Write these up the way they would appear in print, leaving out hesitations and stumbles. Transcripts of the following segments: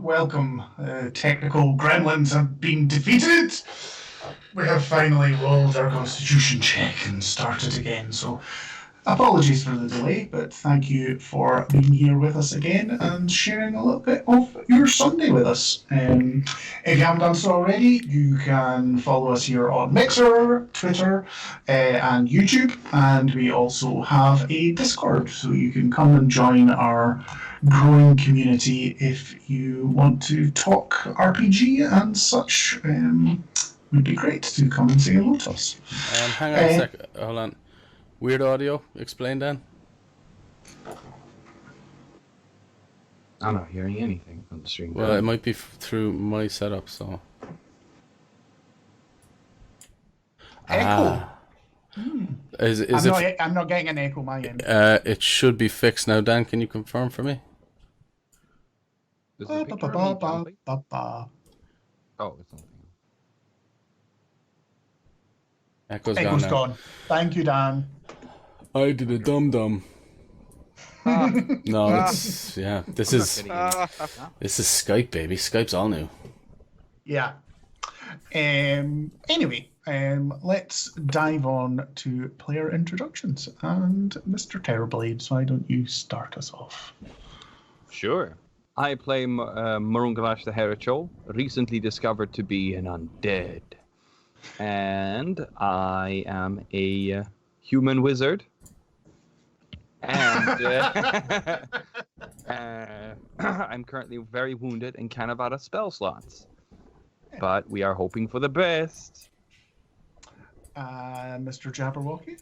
welcome. Technical gremlins have been defeated. We have finally rolled our constitution check and started again, so apologies for the delay, but thank you for being here with us again and sharing a little bit of your Sunday with us. If you haven't done so already, you can follow us here on Mixer, Twitter, and YouTube, and we also have a Discord, so you can come and join our growing community if you want to talk RPG and such. Would be great to come and say hello to us. Hang on a sec. Hold on. Weird audio. Explain, Dan. I'm not hearing anything on the stream. Well, it might be through my setup, so. Echo. I'm not getting an echo my end. It should be fixed now. Dan, can you confirm for me? Oh, it's something. Echo's gone. Thank you, Dan. I did a dum-dum. No, it's... Yeah, this is Skype, baby. Skype's all new. Yeah. Anyway, let's dive on to player introductions. And Mr. Terrorblades, why don't you start us off? Sure. I play Murungalash the Herachol, recently discovered to be an undead. And I am a human wizard. And I'm currently very wounded and kind of out of spell slots. But we are hoping for the best. Mr. Jabberwocky?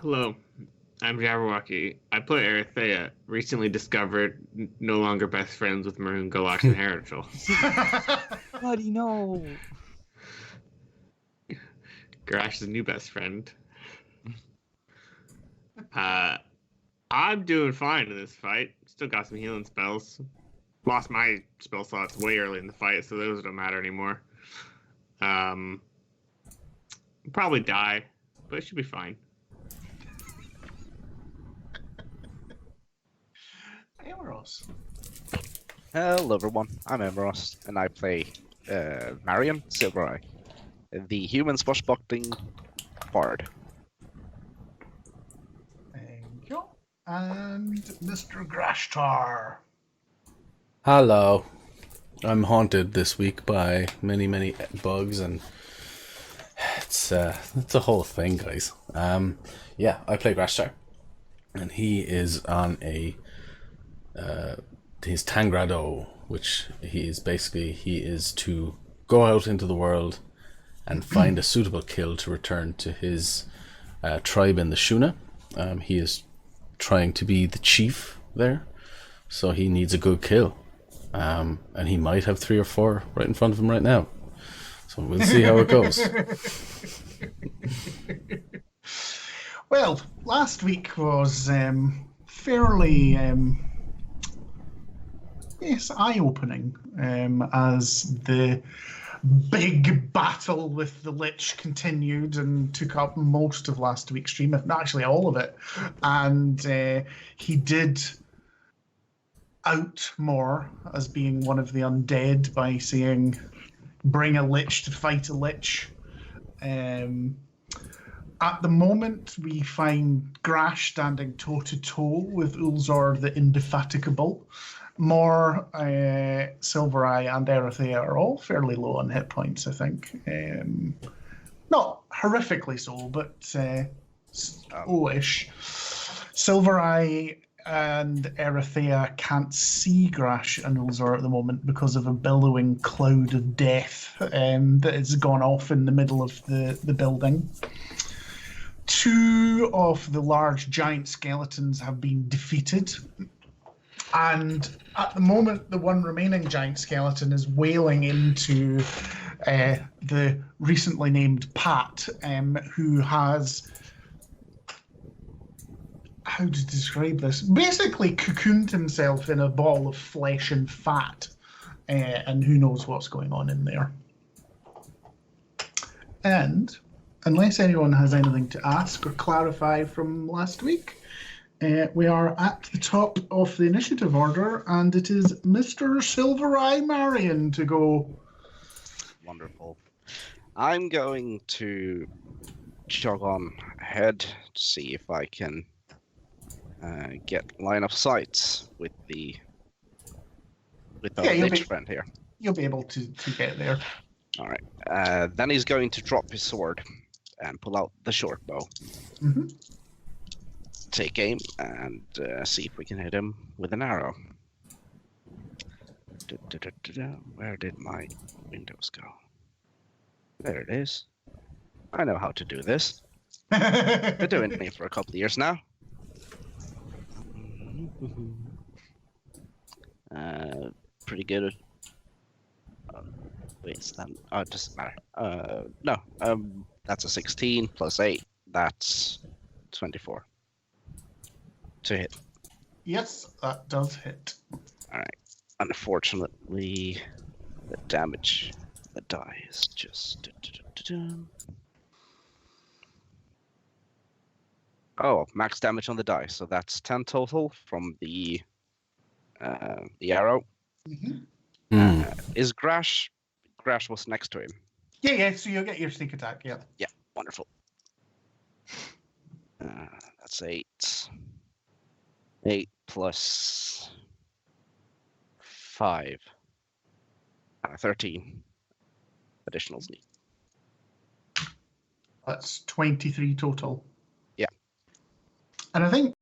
Hello, I'm Jabberwocky. I play Arithea, recently discovered, no longer best friends with Maroon Galash and Herachol. Buddy, no. Garash's new best friend. I'm doing fine in this fight. Still got some healing spells. Lost my spell slots way early in the fight, so those don't matter anymore. Probably die, but it should be fine. Emeros. Hello everyone, I'm Emeros, and I play Marion Silvereye, the human swashbuckling bard. Thank you. And Mr. Grashtar. Hello. I'm haunted this week by many bugs, and it's a whole thing, guys. Yeah, I play Grashtar, and he is on his Tangrado, which he is to go out into the world and find a suitable kill to return to his tribe in the Shuna. He is trying to be the chief there, so he needs a good kill. And he might have 3 or 4 right in front of him right now. So we'll see how it goes. Well, last week was fairly eye-opening as the big battle with the Lich continued and took up most of last week's stream, if not actually all of it. And he did out more as being one of the undead by saying, bring a Lich to fight a Lich. At the moment, we find Grash standing toe-to-toe with Ulzor the Indefatigable. More Silvereye and Arithea are all fairly low on hit points, I think. Not horrifically so, but low-ish. Silvereye and Arithea can't see Grash and Ulzor at the moment because of a billowing cloud of death that has gone off in the middle of the building. 2 of the large giant skeletons have been defeated. And at the moment, the one remaining giant skeleton is wailing into the recently named Pat, who has... How to describe this? Basically cocooned himself in a ball of flesh and fat. And who knows what's going on in there. And unless anyone has anything to ask or clarify from last week, We are at the top of the initiative order, and it is Mr. Silver Eye Marion to go. Wonderful. I'm going to jog on ahead to see if I can get line of sight with our lich friend here. You'll be able to get there. All right. Then he's going to drop his sword and pull out the short bow. Mm-hmm. Take aim and see if we can hit him with an arrow. Where did my windows go? There it is. I know how to do this. Been doing it for a couple of years now. Pretty good. Wait, is that? Oh, it doesn't matter. No. That's a 16 plus 8. That's 24 to hit. Yes, that does hit. All right. Unfortunately, the damage, the die is just. Oh, max damage on the die, so that's 10 total from the arrow. Mm-hmm. Is Grash was next to him? Yeah, so you'll get your sneak attack, yeah. Yeah, wonderful. That's 8. 8 plus 5. 13. Additional sneak. That's 23 total. Yeah. And I think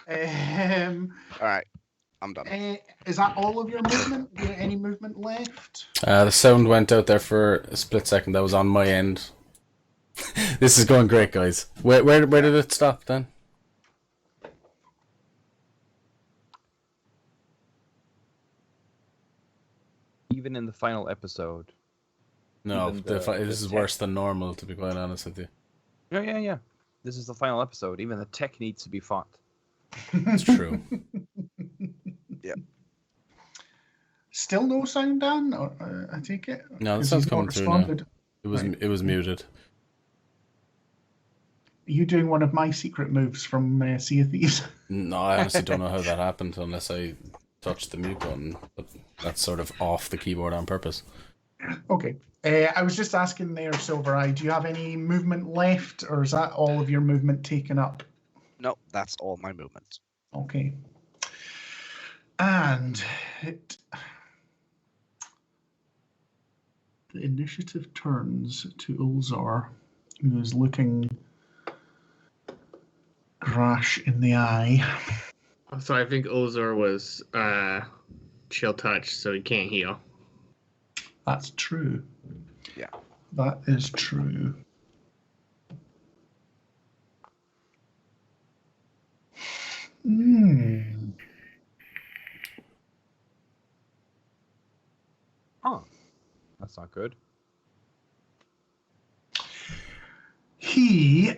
All right, I'm done. is that all of your movement? Any movement left? The sound went out there for a split second. That was on my end. This is going great, guys. Where did it stop then? Even in the final episode. No, Even this is tech. worse than normal, to be quite honest with you. Yeah. This is the final episode. Even the tech needs to be fought. It's true. Yeah. Still no sound, Dan? Or, I take it? No, the 'Cause sound's he's not coming through now. responded. It was muted. Are you doing one of my secret moves from Sea of Thieves? No, I honestly don't know how that happened unless I touched the mute button. But that's sort of off the keyboard on purpose. Okay. I was just asking there, Silver Eye, do you have any movement left, or is that all of your movement taken up? No, that's all my movement. Okay. And the initiative turns to Ulzar, who is looking Grash in the eye. So I think Ozor was chill touch, so he can't heal. That's true. Yeah. That is true. Huh. That's not good. He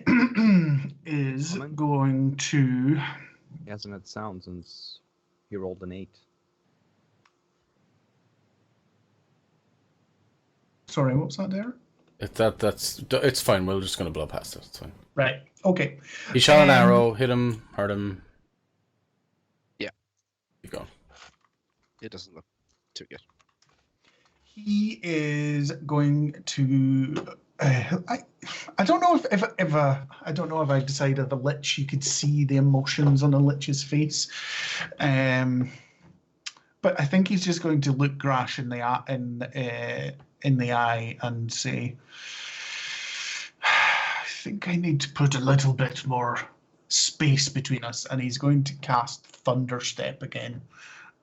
is going to... He hasn't had sound since he rolled an 8. Sorry, what was that there? It's fine. We're just going to blow past it. It's fine. Right, okay. He shot an arrow, hit him, hurt him. Yeah. Keep going. It doesn't look too good. He is going to... I don't know if I don't know if I decided the lich, you could see the emotions on a lich's face. But I think he's just going to look Grash in the eye and say, "I think I need to put a little bit more space between us." And he's going to cast Thunderstep again.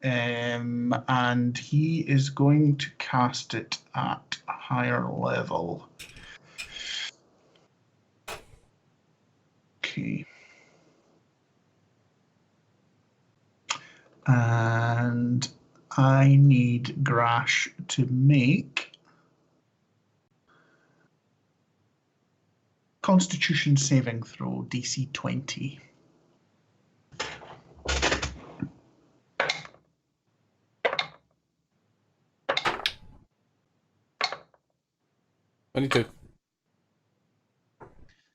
And he is going to cast it at a higher level. Okay. And I need Grash to make Constitution saving throw DC 20.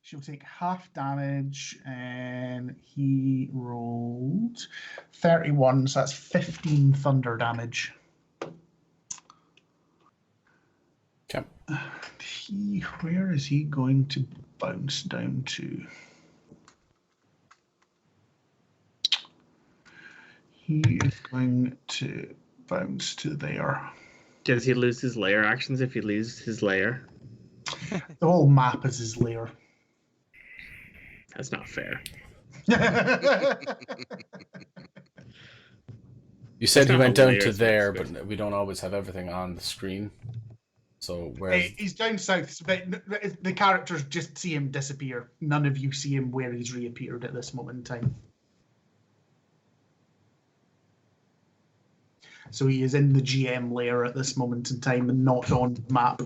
She'll take half damage, and he rolled 31, so that's 15 thunder damage. Okay. Where is he going to bounce down to? He is going to bounce to there. Does he lose his lair actions if he loses his lair? The whole map is his lair. That's not fair. You said It's he not went down to hilarious, there, but but we don't always have everything on the screen. So where's He's down south, but the characters just see him disappear. None of you see him where he's reappeared at this moment in time. So he is in the GM layer at this moment in time and not on the map.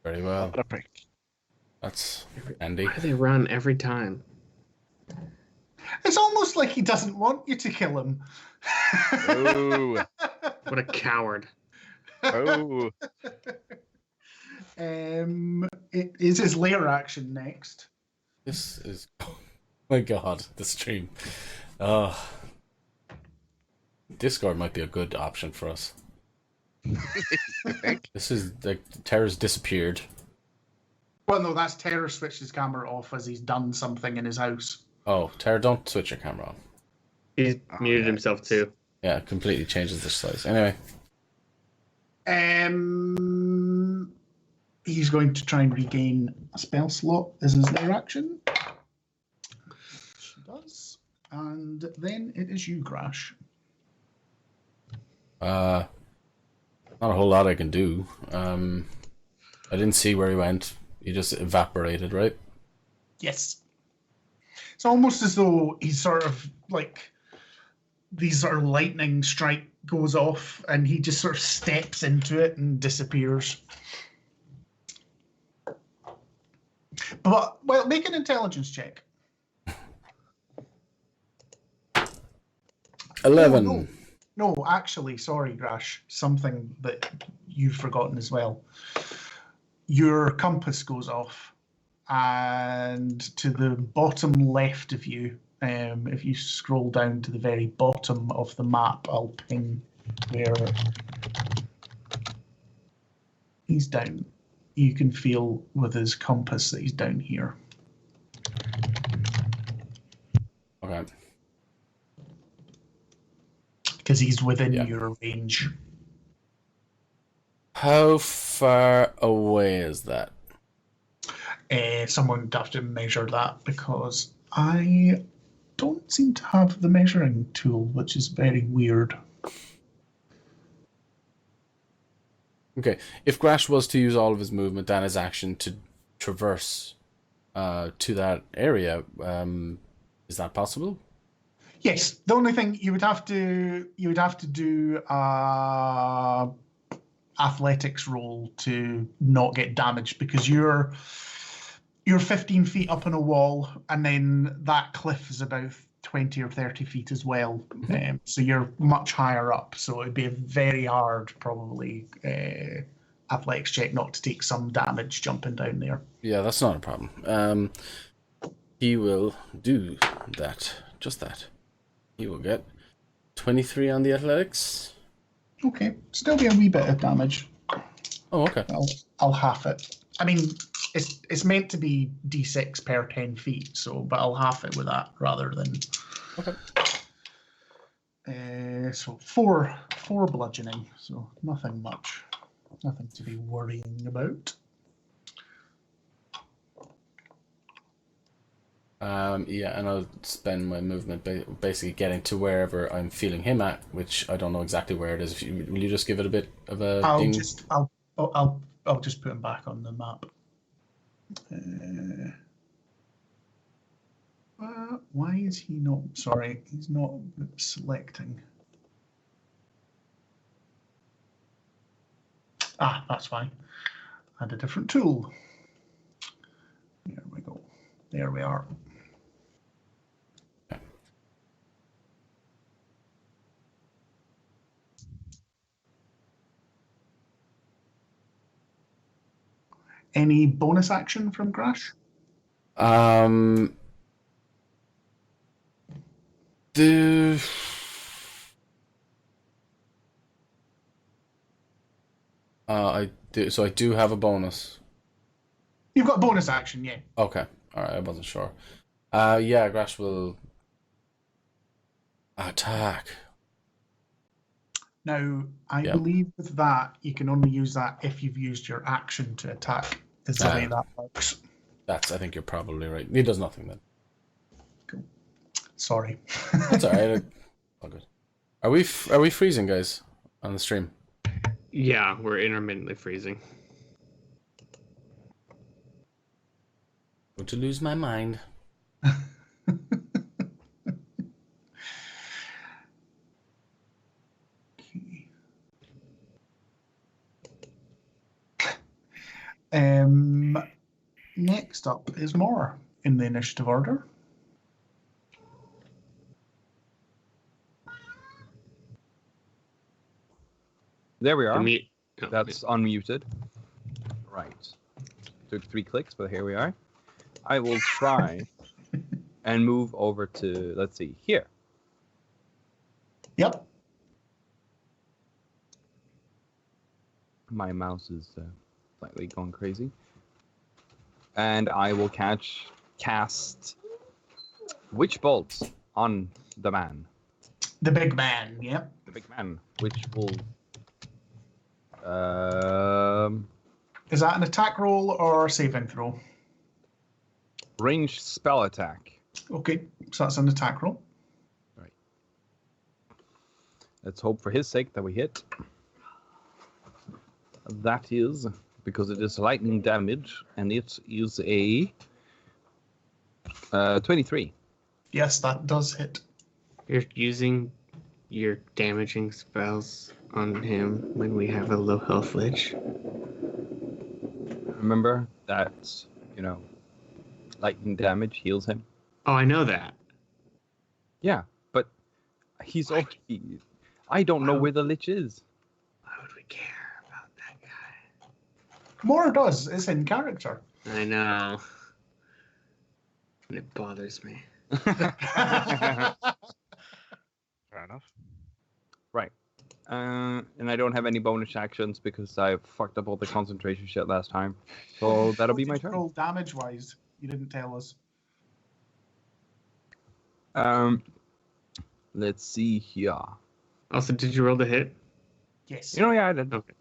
very well? What a prick. That's handy. Why do they run every time? It's almost like he doesn't want you to kill him. Oh. What a coward. Oh. It is his lair action next. This is, oh my god, the stream. Discord might be a good option for us. This is like Terra's disappeared. Well, no, that's Terror switched his camera off as he's done something in his house. Oh, Terra, don't switch your camera on. He's muted himself too. Yeah, it completely changes the size. Anyway. He's going to try and regain a spell slot as his lair action. She does. And then it is you, Grash. Not a whole lot I can do. I didn't see where he went. He just evaporated, right? Yes. It's almost as though he's sort of like these sort of lightning strike goes off and he just sort of steps into it and disappears. But, well, make an intelligence check. 11. No, actually, sorry, Grash. Something that you've forgotten as well. Your compass goes off, and to the bottom left of you, if you scroll down to the very bottom of the map, I'll ping where he's down. You can feel with his compass that he's down here. Okay. Because he's within Yeah. your range. How far away is that? Someone would have to measure that because I don't seem to have the measuring tool, which is very weird. Okay. If Grash was to use all of his movement and his action to traverse to that area, is that possible? Yes, the only thing you would have to do athletics roll to not get damaged because you're 15 feet up on a wall and then that cliff is about 20 or 30 feet as well. So you're much higher up. So it'd be a very hard, probably, athletics check not to take some damage jumping down there. Yeah, that's not a problem. He will do that. Just that. He will get 23 on the athletics. Okay, still be a wee bit of damage. Oh, okay. I'll half it. I mean, it's meant to be d6 per 10 feet, so but I'll half it with that rather than. Okay. So four bludgeoning. So nothing much. Nothing to be worrying about. Yeah, and I'll spend my movement basically getting to wherever I'm feeling him at, which I don't know exactly where it is. Will you just give it a bit of a ding? I'll just put him back on the map. Why is he not? Sorry, he's not selecting. Ah, that's fine. Add a different tool. There we go. There we are. Any bonus action from Grash? I do. So I do have a bonus. You've got bonus action, yeah. Okay. All right. I wasn't sure. Yeah, Grash will attack. Now, I believe with that, you can only use that if you've used your action to attack. Is the way that works. I think you're probably right. He does nothing then. Cool. Sorry. That's all right. All good. Are we freezing, guys, on the stream? Yeah, we're intermittently freezing. Going to lose my mind. Next up is Mor in the initiative order. There we are. Oh, That's unmuted. Right. Took 3 clicks, but here we are. I will try and move over to, let's see, here. Yep. My mouse is slightly going crazy. And I will cast Witch Bolt on the man. The big man, yep. The big man, which will... Is that an attack roll or a saving throw? Ranged spell attack. Okay, so that's an attack roll. Right. Let's hope for his sake that we hit. That is because it is lightning damage, and it is a 23. Yes, that does hit. You're using your damaging spells on him when we have a low health lich. Remember that, lightning damage heals him. Oh, I know that. Yeah, but he's already... I don't know where the lich is. Why would we care about that guy? More does. It's in character. I know. And it bothers me. Fair enough. Right. And I don't have any bonus actions because I fucked up all the concentration shit last time. So that'll be my turn. Roll damage-wise. You didn't tell us. Let's see here. Also, did you roll the hit? Yes. Yeah, I did. Okay.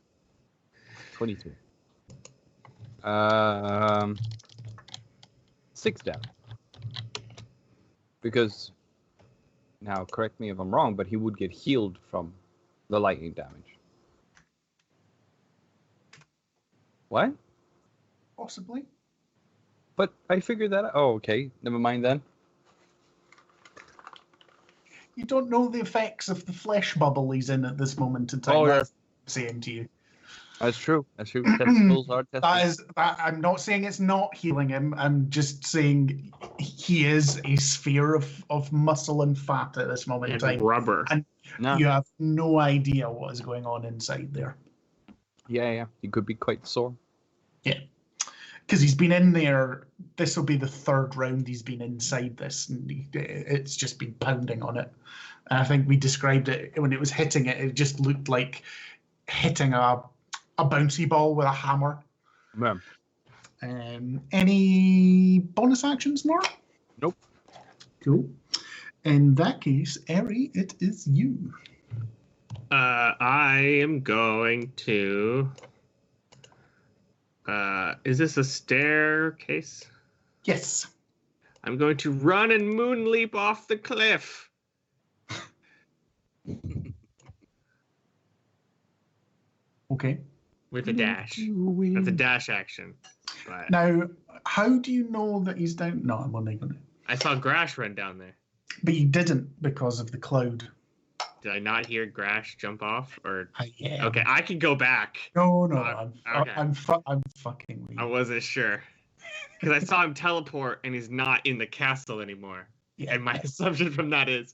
23. 6 damage. Because, now correct me if I'm wrong, but he would get healed from the lightning damage. What? Possibly. But I figured that out. Oh, okay. Never mind then. You don't know the effects of the flesh bubble he's in at this moment in time. Oh, yeah. That's what I'm saying to you. That's true. Testicles are testicles. I'm not saying it's not healing him. I'm just saying he is a sphere of muscle and fat at this moment in time. Rubber. And you have no idea what is going on inside there. Yeah. He could be quite sore. Yeah. Because he's been in there. This will be the 3rd round he's been inside this. And it's just been pounding on it. And I think we described it when it was hitting it. It just looked like hitting a bouncy ball with a hammer. Yeah. Any bonus actions, Nora? Nope. Cool. In that case, Eri, it is you. I am going to. Is this a staircase? Yes. I'm going to run and moon leap off the cliff. Okay. With a dash. That's a dash action. But Now, how do you know that he's down? No, I'm only going to. I saw Grash run down there. But you didn't because of the cloud. Did I not hear Grash jump off? Or Yeah. okay, I can go back. No, okay. I'm fucking weak. I wasn't sure because I saw him teleport and he's not in the castle anymore. Yeah. And my assumption from that is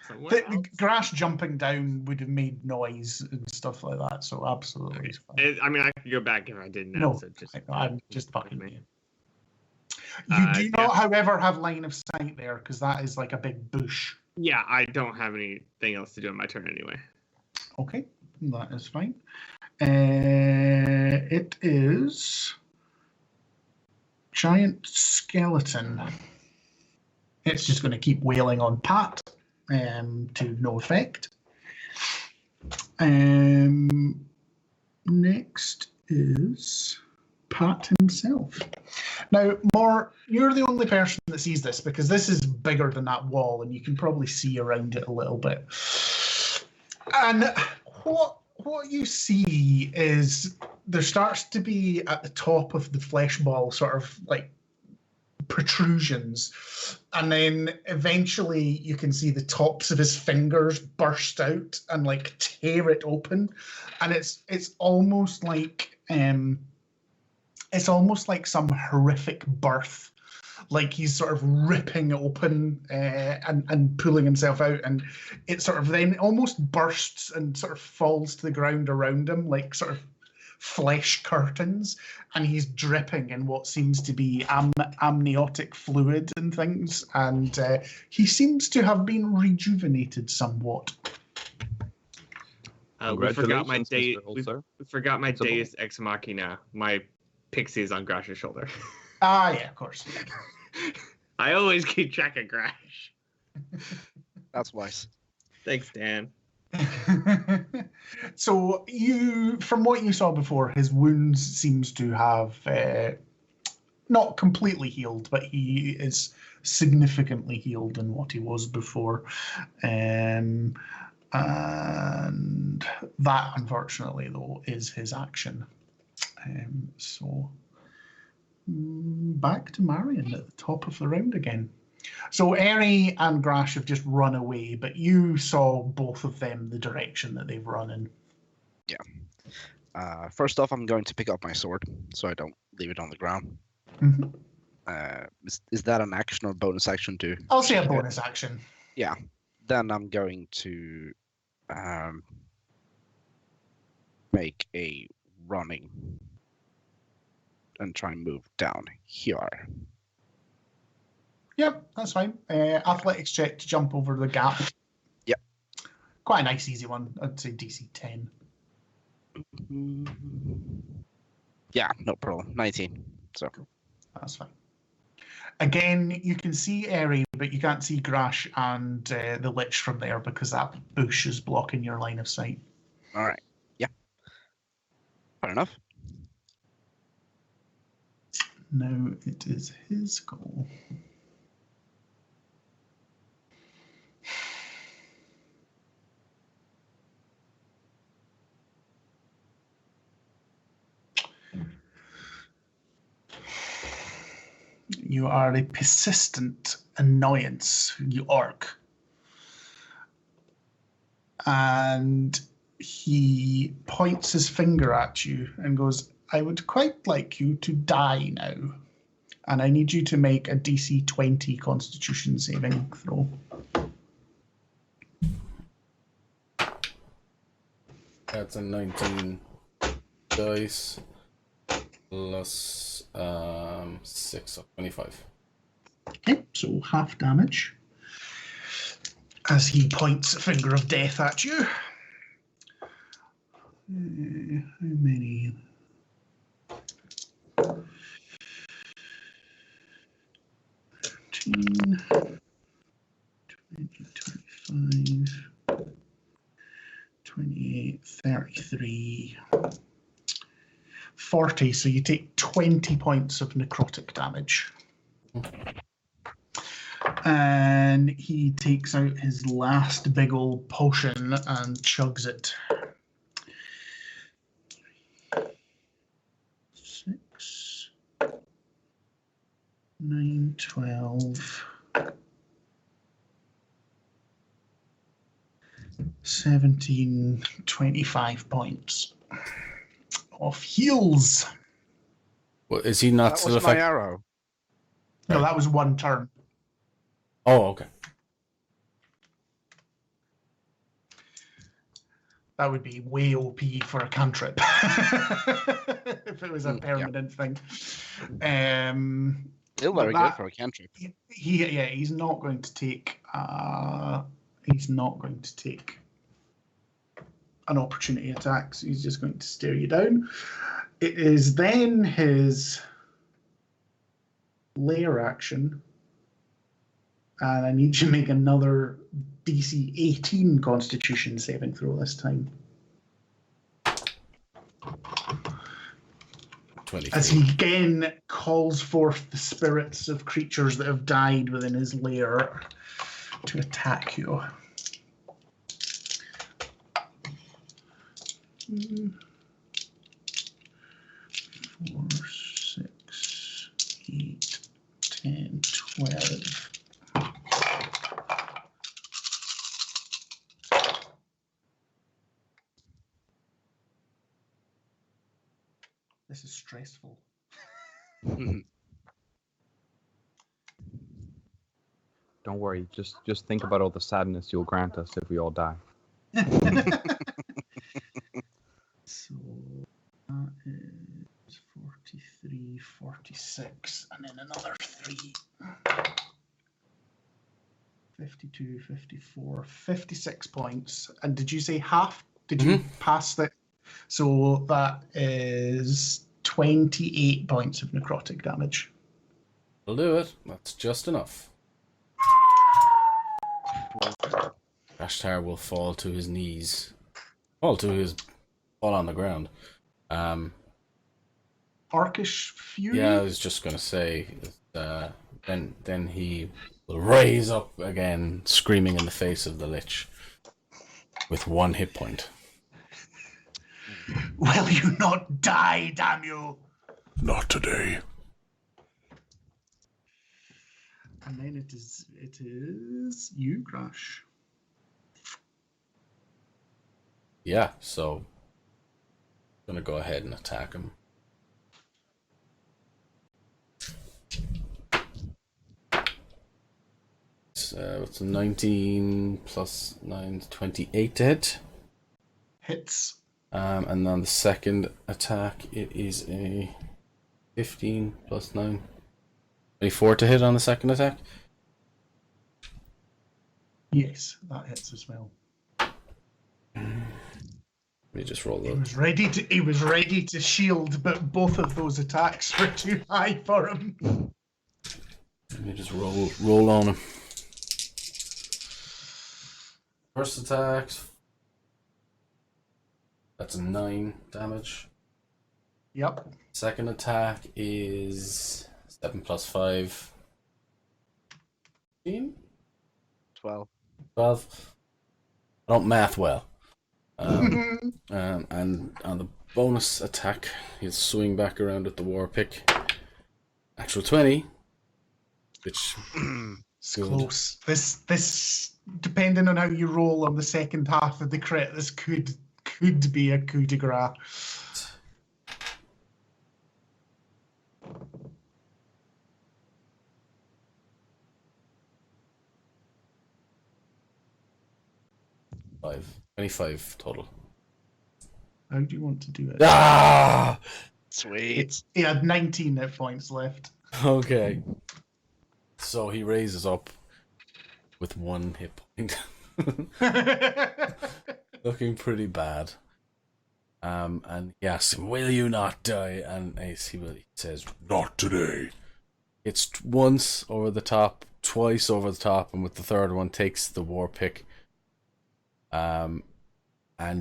The grass jumping down would have made noise and stuff like that, so absolutely. Okay. It's fine. I mean, I could go back if I didn't know. No, So just, I'm just fucking me. You do not, however, have line of sight there because that is like a big bush. Yeah, I don't have anything else to do on my turn anyway. Okay, that is fine. It is giant skeleton. It's just going to keep wailing on Pat to no effect. Next is Pat himself. Now, you're the only person that sees this because this is bigger than that wall and you can probably see around it a little bit. And what you see is there starts to be at the top of the flesh ball sort of like protrusions, and then eventually you can see the tops of his fingers burst out and like tear it open, and it's almost like some horrific birth, like he's sort of ripping open and pulling himself out, and it sort of then almost bursts and sort of falls to the ground around him like sort of flesh curtains, and he's dripping in what seems to be amniotic fluid and things, and he seems to have been rejuvenated somewhat. We forgot my we forgot my Deus Ex Machina. My pixie is on Grash's shoulder. Ah, yeah, of course. I always keep track of Grash. That's wise. Thanks, Dan. So from what you saw before, his wounds seems to have not completely healed, but he is significantly healed than what he was before, and that, unfortunately, though, is his action. So back to Marion at the top of the round again. So Eri and Grash have just run away, but you saw both of them the direction that they've run in. Yeah. First off, I'm going to pick up my sword so I don't leave it on the ground. Mm-hmm. Is that an action or bonus action too? I'll say a bonus action. Yeah. Then I'm going to make a running and try and move down here. Yep, that's fine. Athletics check to jump over the gap. Yep. Quite a nice, easy one. I'd say DC 10. Yeah, no problem. 19. So that's fine. Again, you can see Eri, but you can't see Grash and the Lich from there because that bush is blocking your line of sight. All right. Yeah. Fair enough. Now it is his goal. You are a persistent annoyance, you orc. And he points his finger at you and goes, I would quite like you to die now. And I need you to make a DC 20 Constitution saving throw. That's a 19 dice plus 6, so 25. Okay, so half damage. As he points a finger of death at you. How many? 13. 5, 28, 33, 40. So you take 20 points of necrotic damage. And he takes out his last big old potion and chugs it. 6, 9, 12, 17, 25 points of heals. Well, is he not That still was my affected? arrow. No, that was one turn. Oh, okay. That would be way OP for a cantrip if it was a permanent thing. Still but very good for a cantrip. He's not going to take. He's not going to take an opportunity attack. So he's just going to stare you down. It is then his lair action, and I need you to make another DC 18 Constitution saving throw this time. 23. As he again calls forth the spirits of creatures that have died within his lair to attack you. 4, 6, 8, 10, 12. This is stressful. Don't worry. Just think about all the sadness you'll grant us if we all die. So that is 43, 46, and then another 3. 52, 54, 56 points. And did you say half? Did you pass that? So that is 28 points of necrotic damage. I'll do it. That's just enough. Ashtar will fall to his knees. Fall on the ground. Arkish Fury? Yeah, I was just going to say, then he will raise up again, screaming in the face of the Lich, with 1 hit point. Will you not die, damn you? Not today. And then it is you, Crash. Yeah, so I'm going to go ahead and attack him. It's 19 plus 9, 28 to hit. Hits. And then the second attack, it is a 15 plus 9. 24 to hit on the second attack. Yes, that hits as well. Let me just roll He that. was ready to shield, but both of those attacks were too high for him. Let me just roll on him. First attack, that's a 9 damage. Yep. Second attack is 7 plus 5. 15? 12. 12. I don't math well. And on the bonus attack, he'll swing back around at the war pick. Actual 20, which It's close. This depending on how you roll on the second half of the crit, this could be a coup de grace. five, 25 total. How do you want to do it? Ah! Sweet. He had 19 hit points left. Okay. So he raises up with 1 hit point. Looking pretty bad. And he asks him, "Will you not die?" And he says, "Not today." It's once over the top, twice over the top, and with the third one takes the war pick and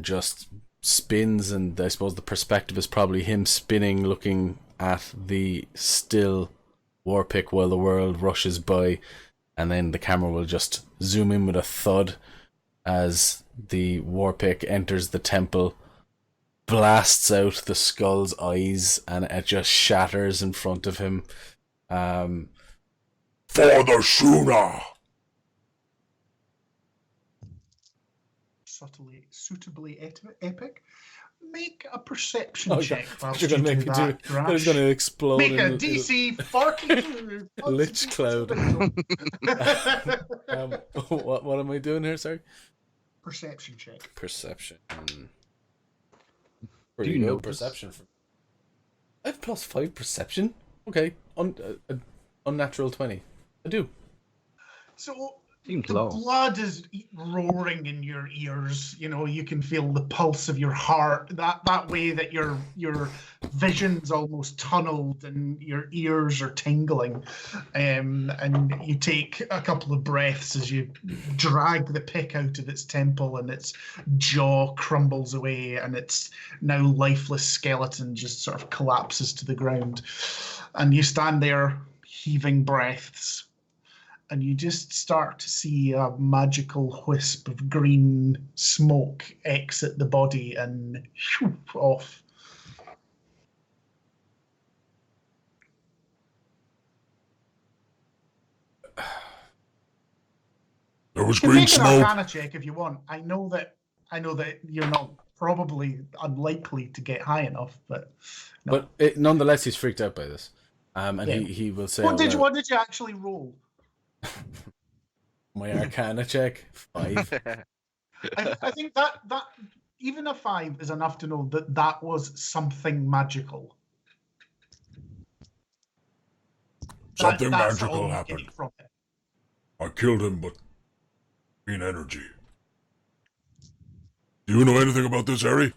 just spins, and I suppose the perspective is probably him spinning, looking at the still war pick while the world rushes by, and then the camera will just zoom in with a thud as the war pick enters the temple, blasts out the skull's eyes, and it just shatters in front of him. For the Shuna! Suitably epic. Make a perception check. Whilst You're going to make do it that, do. Rash. It's going to explode. Make a in DC 42. Lich cloud. What am I doing here? Sorry. Perception check. Perception. Do you know perception? I have +5 perception. Okay, unnatural 20. I do. So Seems the low. blood is roaring in your ears. You know, you can feel the pulse of your heart. That way that your vision's almost tunneled and your ears are tingling. And you take a couple of breaths as you drag the pick out of its temple, and its jaw crumbles away, and its now lifeless skeleton just sort of collapses to the ground. And you stand there heaving breaths. And you just start to see a magical wisp of green smoke exit the body and shoo, off. There was You can green make an smoke. Arcana check if you want. I know that you're not probably unlikely to get high enough, but no. But nonetheless, he's freaked out by this. And Yeah. he will say, What did you actually roll? my Arcana check 5. I think that even a 5 is enough to know that was something magical. Something That's all magical you happened. get from it. I killed him, but green energy. Do you know anything about this, Harry?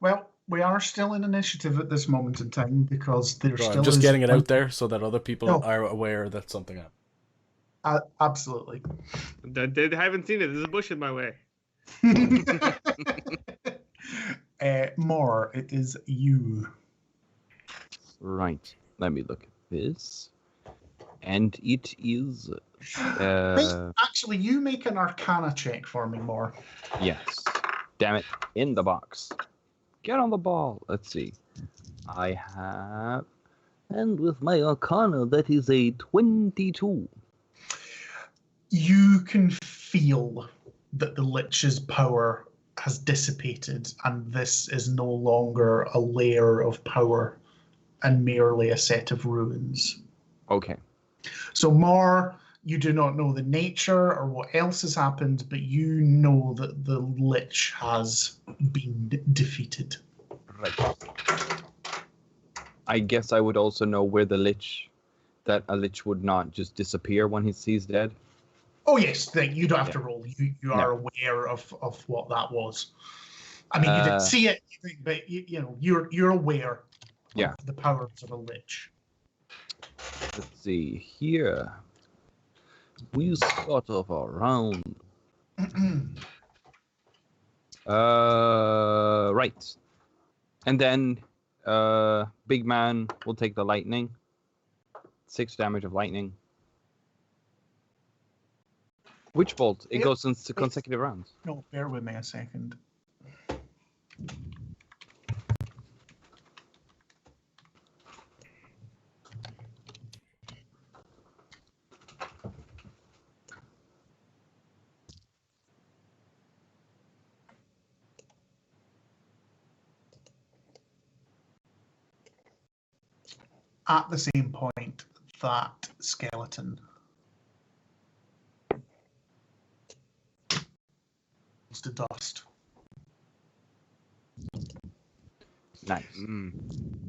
Well, we are still in initiative at this moment in time because there's So still I'm just is getting it out there so that other people No. are aware that something happened. Absolutely. I haven't seen it. There's a bush in my way. More, it is you. Right. Let me look at this. And it is. Actually, you make an Arcana check for me, More. Yes. Damn it. In the box. Get on the ball. Let's see. I have. And with my Arcana, that is a 22. You can feel that the Lich's power has dissipated, and this is no longer a layer of power and merely a set of ruins. Okay. So, Mar, you do not know the nature or what else has happened, but you know that the Lich has been defeated. Right. I guess I would also know where that a Lich would not just disappear when he's dead. Oh yes, you don't have to roll. You are aware of what that was. I mean, you didn't see it, but you're aware of the powers of a Lich. Let's see here. We sort of around. Right. And then big man will take the lightning. 6 damage of lightning. Which bolt? It goes into consecutive rounds. No, bear with me a second. At the same point, that skeleton to dust. Nice.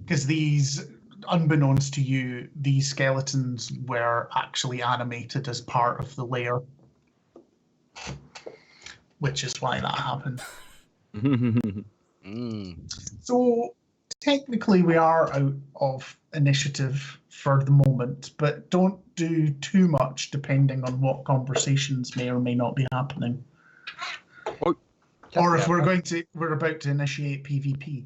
Because these, unbeknownst to you, these skeletons were actually animated as part of the layer, which is why that happened. So technically we are out of initiative for the moment, but don't do too much depending on what conversations may or may not be happening. Or if we're about to initiate PvP.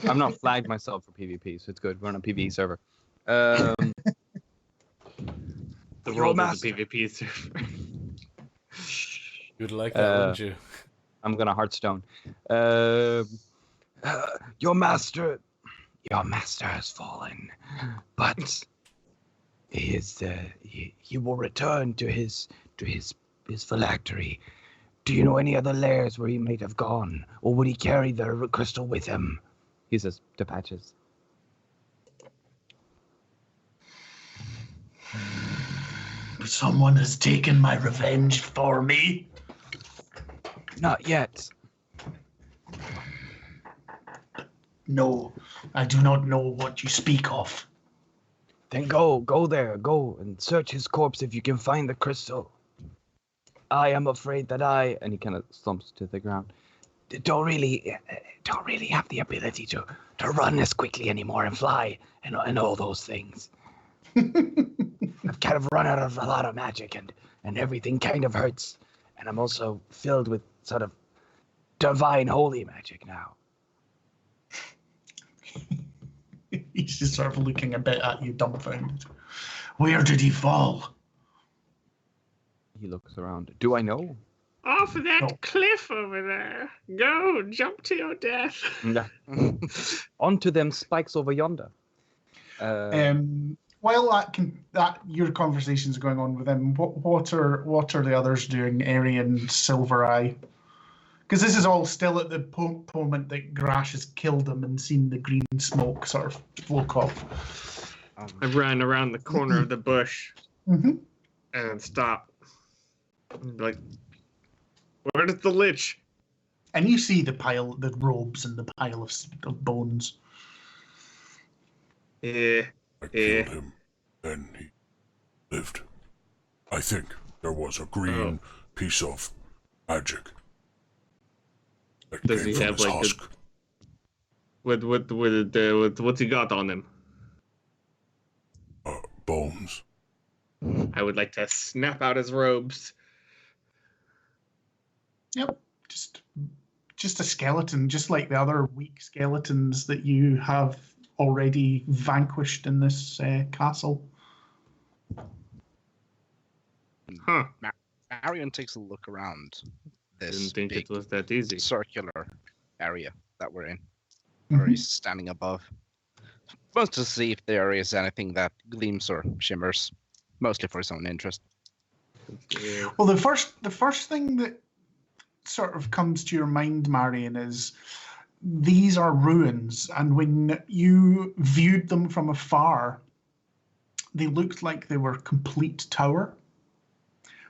I'm not flagged myself for PvP, so it's good. We're on a PvE server. The Your world master. is a PvP server. You'd like that, wouldn't you? I'm gonna Hearthstone. Your master has fallen, but he will return to his phylactery. Do you know any other lairs where he might have gone, or would he carry the crystal with him? He says to Patches. Someone has taken my revenge for me. Not yet. No, I do not know what you speak of. Then go there, and search his corpse if you can find the crystal. I am afraid that and he kind of slumps to the ground. Don't really have the ability to run as quickly anymore and fly and all those things. I've kind of run out of a lot of magic and everything kind of hurts. And I'm also filled with sort of divine holy magic now. He's just sort of looking a bit at you, dumbfounded. Where did he fall? He looks around. Do I know? Off of that No. cliff over there. Go, jump to your death. Yeah. Onto them spikes over yonder. While your conversation's going on with him, what are the others doing, Airy and Silvereye? Because this is all still at the moment that Grash has killed him and seen the green smoke sort of float off. I ran around the corner of the bush and stopped. Like, where is the lich? And you see the robes and the pile of bones. I killed him, then he lived. I think there was a green piece of magic that Does came he from have, his like, husk. With what's he got on him? Bones. I would like to snap out his robes. Yep, just a skeleton, just like the other weak skeletons that you have already vanquished in this castle. Huh. Arian takes a look around this Didn't think big it was that easy. circular area that we're in, Mm-hmm. where he's standing above. Supposed to see if there is anything that gleams or shimmers, mostly for his own interest. Yeah. Well, the first thing that sort of comes to your mind, Marion, is these are ruins, and when you viewed them from afar, they looked like they were complete tower.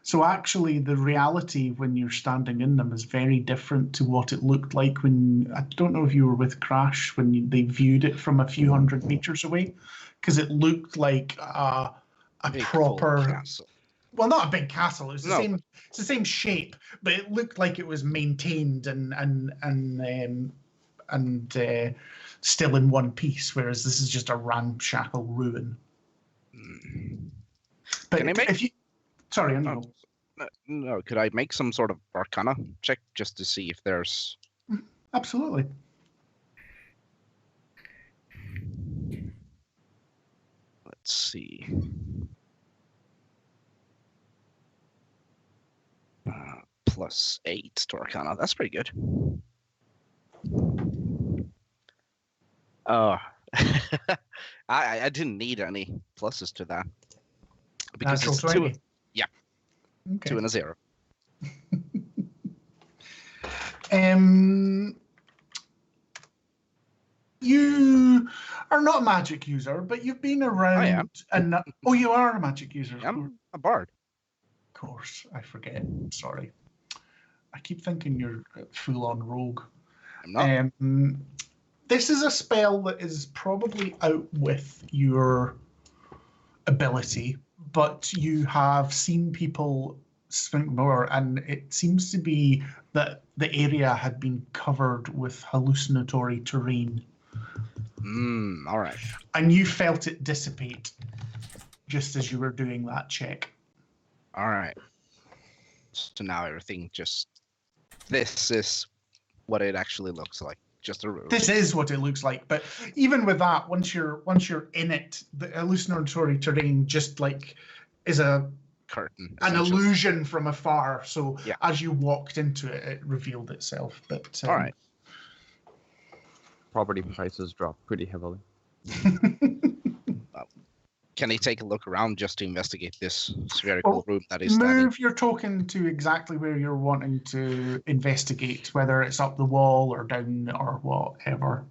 So actually, the reality when you're standing in them is very different to what it looked like when, I don't know if you were with Crash, when they viewed it from a few hundred meters away, because it looked like a Big full proper castle. Well, not a big castle. It was the No. same. It's the same shape, but it looked like it was maintained and still in one piece. Whereas this is just a ramshackle ruin. But Can I make- if you, sorry, I know. No, could I make some sort of Arcana check just to see if there's? Absolutely. Let's see. +8 to Arcana. That's pretty good. Oh, I didn't need any pluses to that because Natural it's 20. 2. Yeah. Okay. 2 and a 0. You are not a magic user, but you've been around. I am. And oh, you are a magic user. I'm a bard. Of course, I forget. Sorry. I keep thinking you're full-on rogue. I'm not. This is a spell that is probably out with your ability, but you have seen people spink more, and it seems to be that the area had been covered with hallucinatory terrain. All right. And you felt it dissipate just as you were doing that check. All right. So now everything just this is what it actually looks like. Just a room. This is what it looks like, but even with that, once you're in it, the hallucinatory terrain just like is an Curtain. illusion from afar. So Yeah. as you walked into it, it revealed itself. But All right. Property prices dropped pretty heavily. Can he take a look around just to investigate this spherical Well, room that is standing? Move your token to exactly where you're wanting to investigate, whether it's up the wall or down or whatever.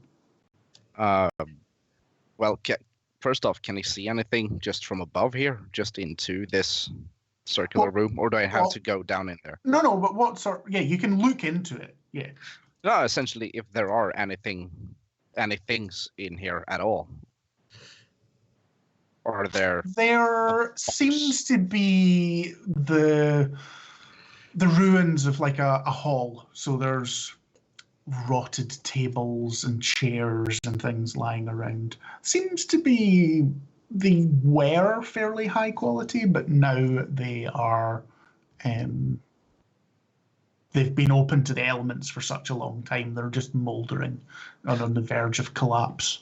Well, first off, can he see anything just from above here, just into this circular room, or do I have to go down in there? No, but what sort? Yeah, you can look into it. Yeah. No, essentially, if there are anythings in here at all. Or there seems to be the ruins of like a hall. So there's rotted tables and chairs and things lying around. Seems to be they were fairly high quality, but now they are they've been open to the elements for such a long time. They're just moldering and on the verge of collapse.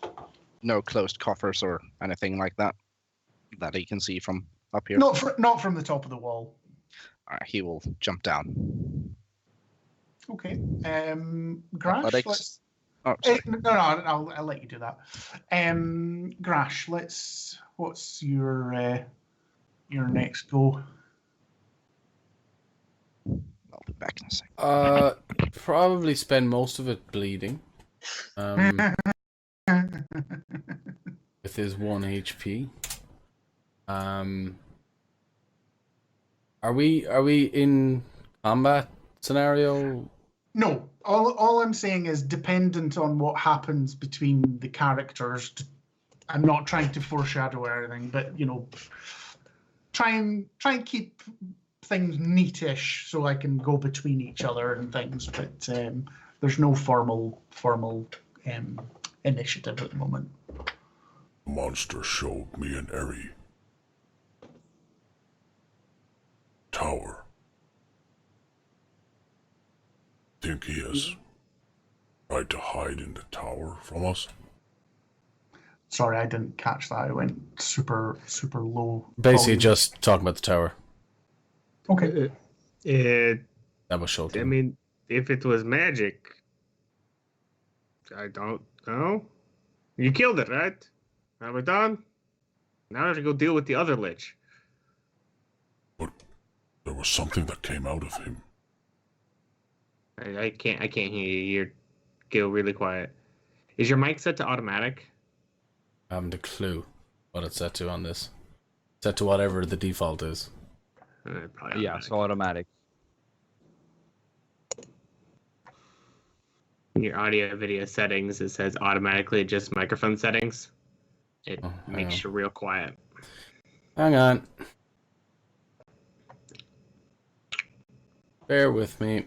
No closed coffers or anything like that he can see from up here? Not from the top of the wall. All right, he will jump down. Okay. Grash, Athletics? Oh, sorry. no, I'll let you do that. Grash, what's your next go? I'll be back in a second. Probably spend most of it bleeding. With his 1 HP. Are we in combat scenario? No. All I'm saying is dependent on what happens between the characters. I'm not trying to foreshadow or anything, but try and keep things neatish so I can go between each other and things. But there's no formal initiative at the moment. The monster showed me an airy tower. Think he has tried to hide in the tower from us? Sorry, I didn't catch that. It went super low. Basically, volume. just talking about the tower. Okay. That was showed. I mean, if it was magic, I don't know. You killed it, right? Are we done? Now I have to go deal with the other lich. But there was something that came out of him. I can't hear you. You're really quiet. Is your mic set to automatic? I haven't a clue what it's set to on this. Set to whatever the default is. Yeah, Probably automatic. so automatic. In your audio video settings, it says automatically adjust microphone settings. It makes you real quiet. Hang on. Bear with me.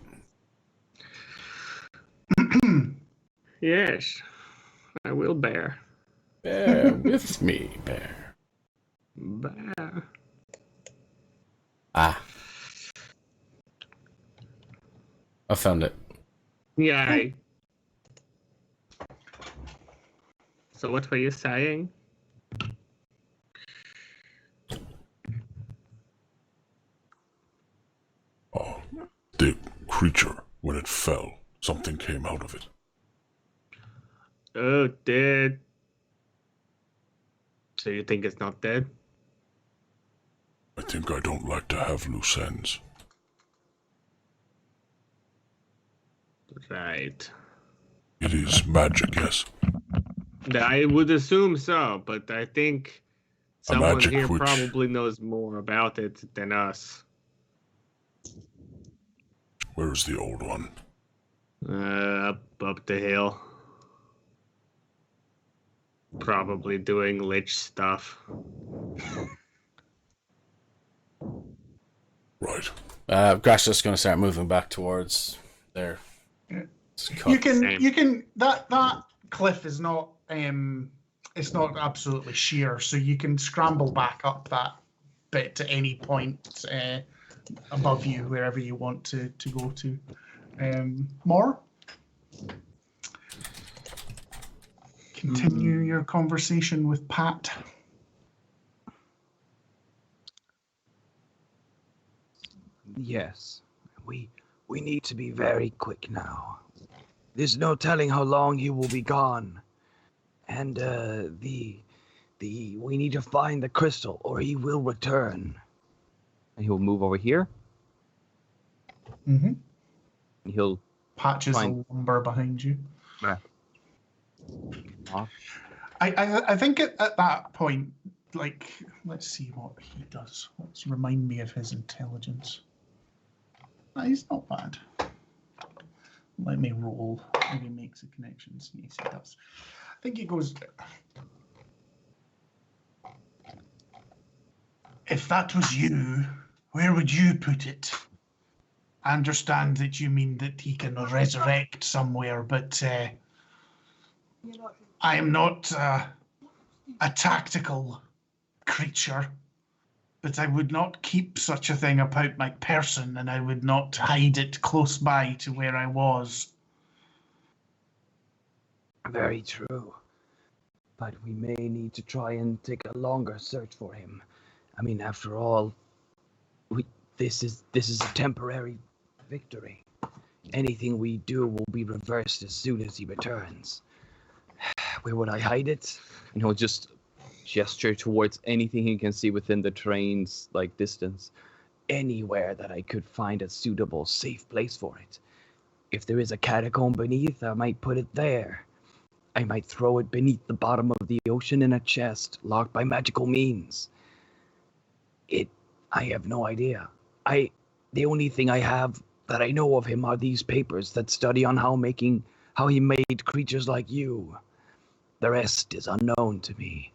Yes, I will bear. Bear with me, bear. Bear. Ah. I found it. Yay. So what were you saying? The creature, when it fell, something came out of it. Oh, dead. So you think it's not dead? I think I don't like to have loose ends. Right. It is magic, yes. I would assume so, but I think someone magic here which- probably knows more about it than us. Where's the old one? Up the hill. Probably doing lich stuff. Right. Grash is going to start moving back towards there. It's cut. You Same. can that cliff is not it's not absolutely sheer, so you can scramble back up that bit to any point above you, wherever you want to go to. More? Continue your conversation with Pat. Yes, we need to be very quick now. There's no telling how long he will be gone, and we need to find the crystal, or he will return. And he'll move over here. Mm-hmm. And he'll Patches Fine. the lumber behind you. off. I think at that point, like, let's see what he does. Let's remind me of his intelligence. He's not bad. Let me roll. Maybe he makes the connections. Yes, he does. I think he goes. If that was you, where would you put it? I understand that you mean that he can resurrect somewhere, but I am not a tactical creature. But I would not keep such a thing about my person, and I would not hide it close by to where I was. Very true. But we may need to try and take a longer search for him. I mean, after all, this is a temporary victory. Anything we do will be reversed as soon as he returns. Where would I hide it? And he'll just gesture towards anything he can see within the train's distance. Anywhere that I could find a suitable, safe place for it. If there is a catacomb beneath, I might put it there. I might throw it beneath the bottom of the ocean in a chest, locked by magical means. I have no idea. The only thing I have that I know of him are these papers that study on how he made creatures like you. The rest is unknown to me.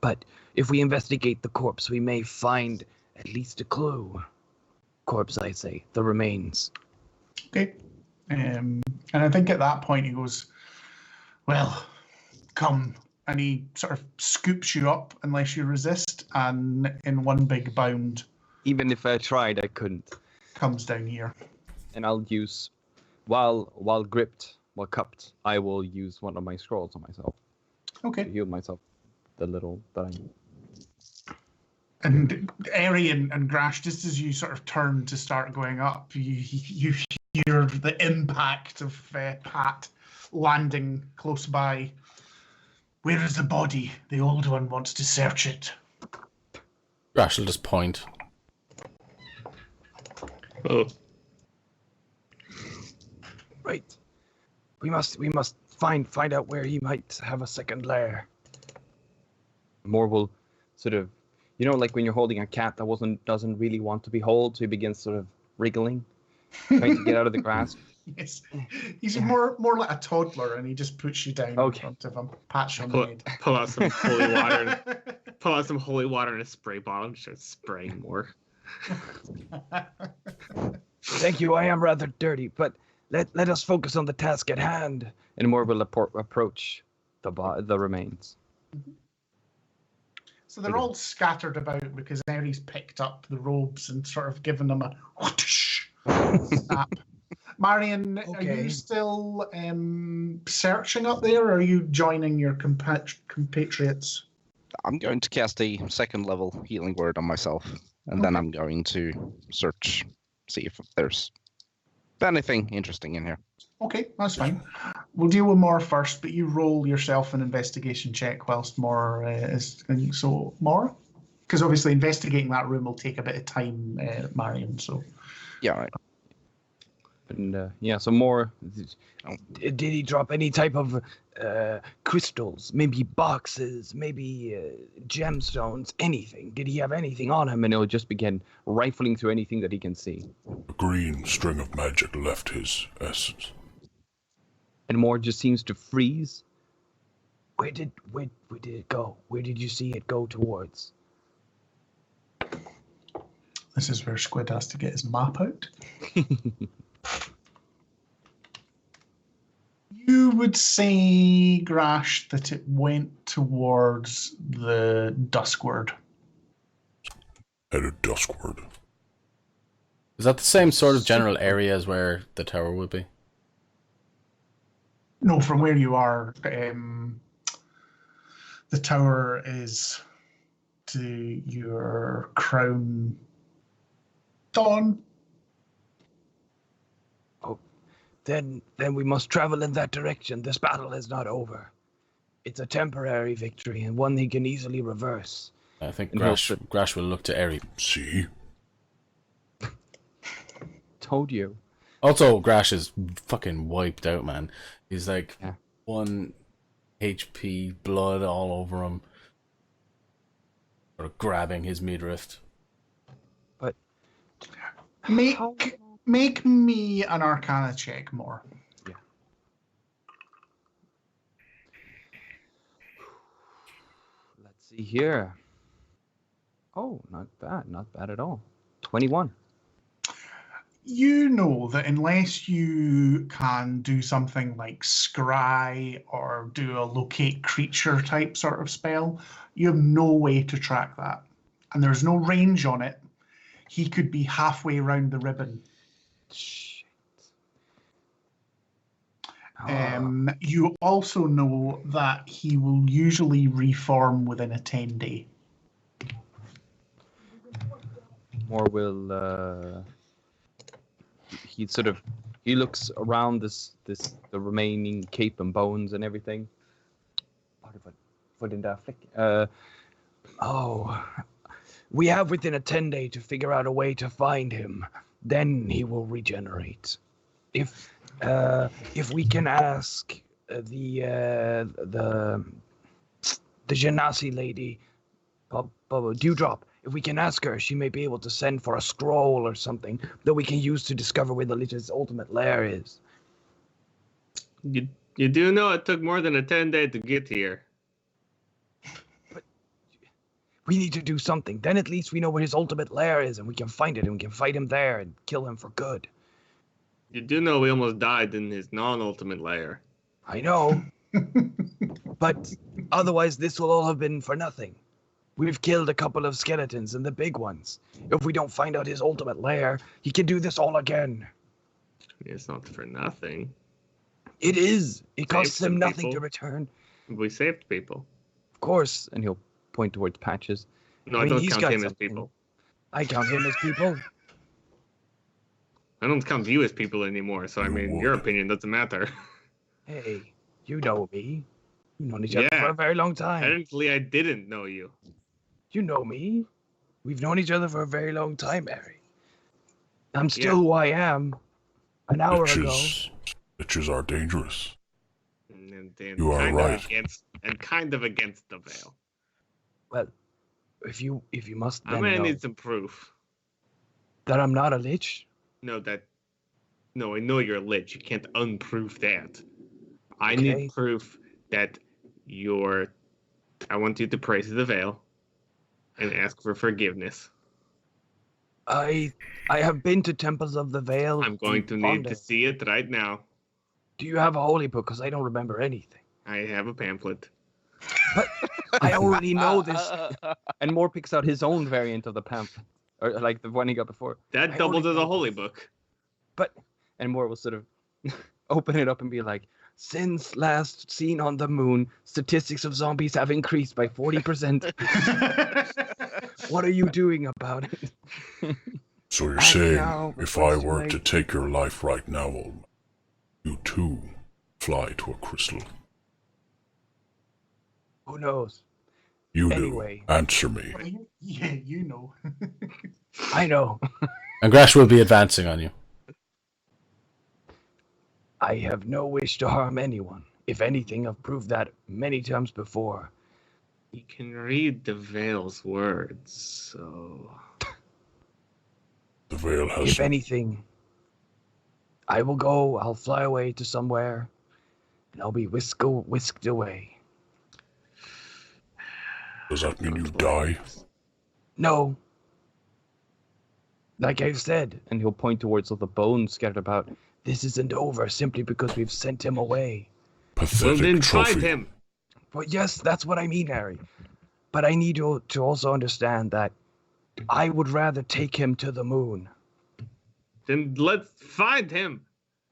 But if we investigate the corpse, we may find at least a clue. Corpse, I say, the remains. Okay. And I think at that point he goes, well, come. And he sort of scoops you up unless you resist, and in one big bound Even if I tried, I couldn't. comes down here. And I'll use, while cupped, I will use one of my scrolls on myself to Okay. heal myself. The little that And Eri and Grash, just as you sort of turn to start going up, you hear the impact of Pat landing close by. Where is the body? The old one wants to search it. Rash will just point. Oh, Right. We must find out where he might have a second lair. More will sort of, like when you're holding a cat that doesn't really want to be held, so he begins sort of wriggling, trying to get out of the grasp. Yes, he's more like a toddler, and he just puts you down in front of him, pats you on the head. pull out some holy water. Pull out some holy water in a spray bottle and start spraying more. Thank you, I am rather dirty, but let us focus on the task at hand. And more will approach the remains. So they're all scattered about because Eri's picked up the robes and sort of given them a whoosh snap. Marion, are Okay. you still searching up there, or are you joining your compatriots? I'm going to cast a second level healing word on myself, and then I'm going to search, see if there's anything interesting in here. Okay, that's fine. We'll deal with Mor first, but you roll yourself an investigation check whilst Mor is. So, Mor? Because obviously investigating that room will take a bit of time, Marion, so. Yeah, right. And so more. Did he drop any type of crystals, maybe boxes, maybe gemstones, anything? Did he have anything on him? And he'll just begin rifling through anything that he can see. A green string of magic left his essence. And more just seems to freeze. Where did it go? Where did you see it go towards? This is where Squid has to get his map out. You would say, Grash, that it went towards the Duskward. Headed duskward. Is that the same sort of general area as where the tower would be? No, from where you are, the tower is to your crown. Dawn. Then we must travel in that direction. This battle is not over. It's a temporary victory and one he can easily reverse. I think And Grash will look to Eri. See? Told you. Also, Grash is fucking wiped out, man. He's like Yeah. 1 HP, blood all over him. Sort of grabbing his midriff. But Make me an Arcana check more. yeah. Let's see here. Oh, not bad at all. 21. You know that unless you can do something like scry or do a locate creature type sort of spell, you have no way to track that. And there's no range on it. He could be halfway around the ribbon. Shit. You also know that he will usually reform within a 10-day. More will he looks around the remaining cape and bones and everything. What did I flick? We have within a 10-day to figure out a way to find him. Then he will regenerate. If we can ask the Genasi lady, Dewdrop, if we can ask her, she may be able to send for a scroll or something that we can use to discover where the Lich's ultimate lair is. You do know it took more than a 10-day to get here. But we need to do something. Then at least we know where his ultimate lair is, and we can find it, and we can fight him there and kill him for good. You do know we almost died in his non-ultimate lair. I know. But otherwise, this will all have been for nothing. We've killed a couple of skeletons and the big ones. If we don't find out his ultimate lair, he can do this all again. It's not for nothing. It is. It costs Saved him some nothing people. to return. We saved people. Of course. And he'll point towards Patches. No, I I mean, don't he's count got him as something. people. I count him as people. I don't count you as people anymore, so I You mean, would. your opinion doesn't matter. Hey, you know me. We've known each other Yeah. for a very long time. Apparently, I didn't know you. You know me. We've known each other for a very long time, Harry. I'm still Yeah. who I am. An hour ago. Liches are dangerous. And You are kind right. kind of against the veil. Well, if you must I'm then gonna know need some proof. that I'm not a lich. No, I know you're a lich. You can't unproof that. I Okay. need proof that I want you to praise the veil and ask for forgiveness. I have been to Temples of the Veil. I'm going to in need to London. see it right now. Do you have a holy book? Because I don't remember anything. I have a pamphlet. I already know this. And Moore picks out his own variant of the pamphlet. Or like the one he got before. That I doubles already as a know holy this. book. And Moore will sort of open it up and be like, since last seen on the moon, statistics of zombies have increased by 40%. What are you doing about it? So you're I saying, know, but if I what's were too to late? take your life right now, old man, you too fly to a crystal. Who knows? You Anyway. do. Answer me. Yeah, you know. I know. And Grash will be advancing on you. I have no wish to harm anyone. If anything, I've proved that many times before. You can read the veil's words, so... The veil has If anything, I will go. I'll fly away to somewhere, and I'll be whisked away. Does that mean you die? No. Like I've said, And he'll point towards all the bones scattered about. this isn't over simply because we've sent him away. Well, Pathetic then trophy. find him! But yes, that's what I mean, Harry. But I need to also understand that I would rather take him to the moon. Then let's find him.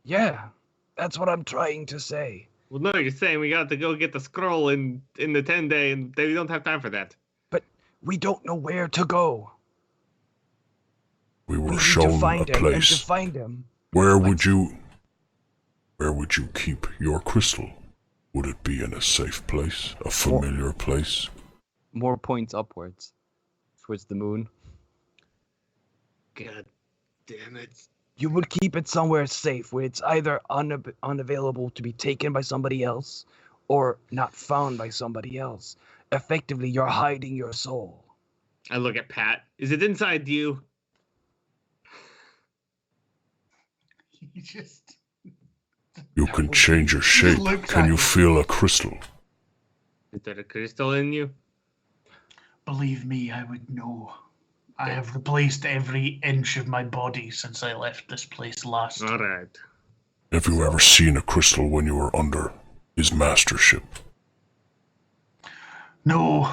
Yeah, that's what I'm trying to say. Well, no, you're saying we got to go get the scroll in the 10-day, and we don't have time for that. But we don't know where to go. We were We need shown to find a him, and to place. find him. Where would you keep your crystal? Would it be in a safe place, a familiar place? More points upwards, towards the moon. God damn it. You would keep it somewhere safe, where it's either unavailable to be taken by somebody else, or not found by somebody else. Effectively, you're hiding your soul. I look at Pat. Is it inside you? You just... You can change your shape. looked Can at you you. feel a crystal? Is there a crystal in you? Believe me, I would know. I have replaced every inch of my body since I left this place last. All right. Have you ever seen a crystal when you were under his mastership? No.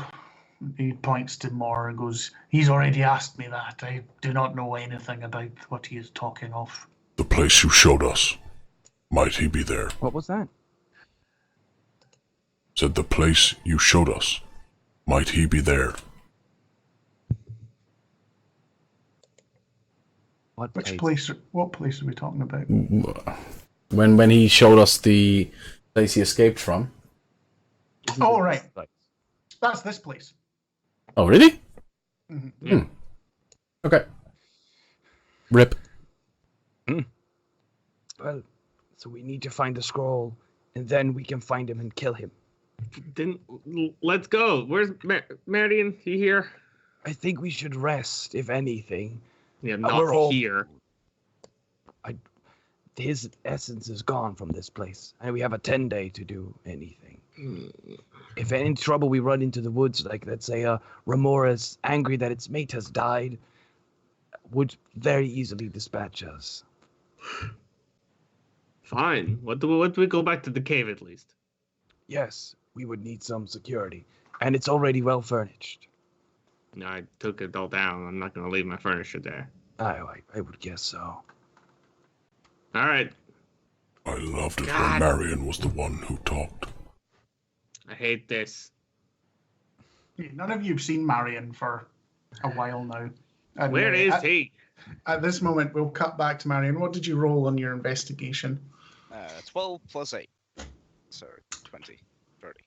He points to Moore and goes, he's already asked me that. I do not know anything about what he is talking of. The place you showed us. Might he be there? What was that? Said the place you showed us. Might he be there? What Which place? What place are we talking about? When he showed us the place he escaped from. Oh, right. That's this place. Oh, really? Mm-hmm. Okay. Rip. Well, so we need to find the scroll, and then we can find him and kill him. Then let's go. Where's Marion? You here? I think we should rest, if anything. Yeah, we're not all- here. His essence is gone from this place, and we have a 10-day to do anything. If any trouble we run into the woods, like let's say Remora's angry that its mate has died, would very easily dispatch us. Fine. What do we go back to the cave at least? Yes, we would need some security, and it's already well furnished. No, I took it all down. I'm not going to leave my furniture there. I would guess so. All right. I loved it God. when Marion was the one who talked. I hate this. None of you have seen Marion for a while now. And, Where is at, he? At this moment, we'll cut back to Marion. What did you roll on your investigation? 12 plus 8. So 20, 30.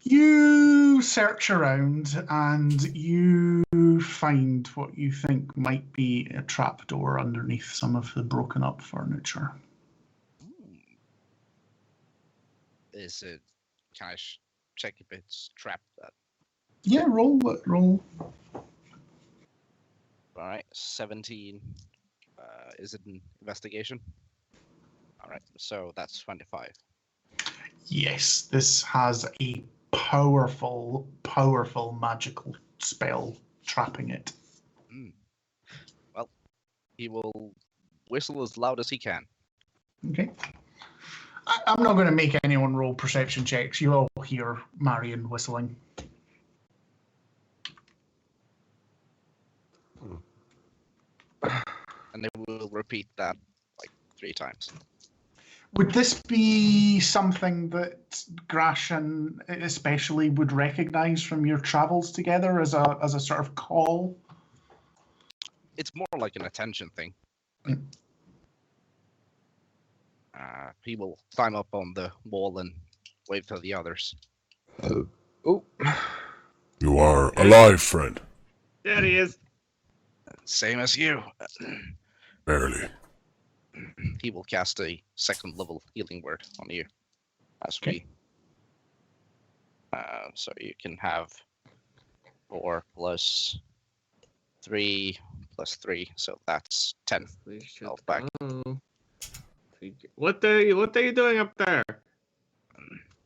You search around and you find what you think might be a trapdoor underneath some of the broken up furniture. Is it? Can I check if it's trapped? Yeah, roll. All right, 17. Is it an investigation? All right, so that's 25. Yes, this has a powerful magical spell trapping it. Well, he will whistle as loud as he can. Okay. I'm not going to make anyone roll perception checks. You all hear Marion whistling. And they will repeat that like 3 times. Would this be something that Gratian especially would recognise from your travels together as a sort of call? It's more like an attention thing. He will climb up on the wall and wait for the others. Oh. You are alive, friend. There he is. Same as you. Barely. He will cast a 2nd level healing word on you. As Okay. So you can have 4 plus 3 plus 3, so that's 10. We should Health back. go. What are you doing up there?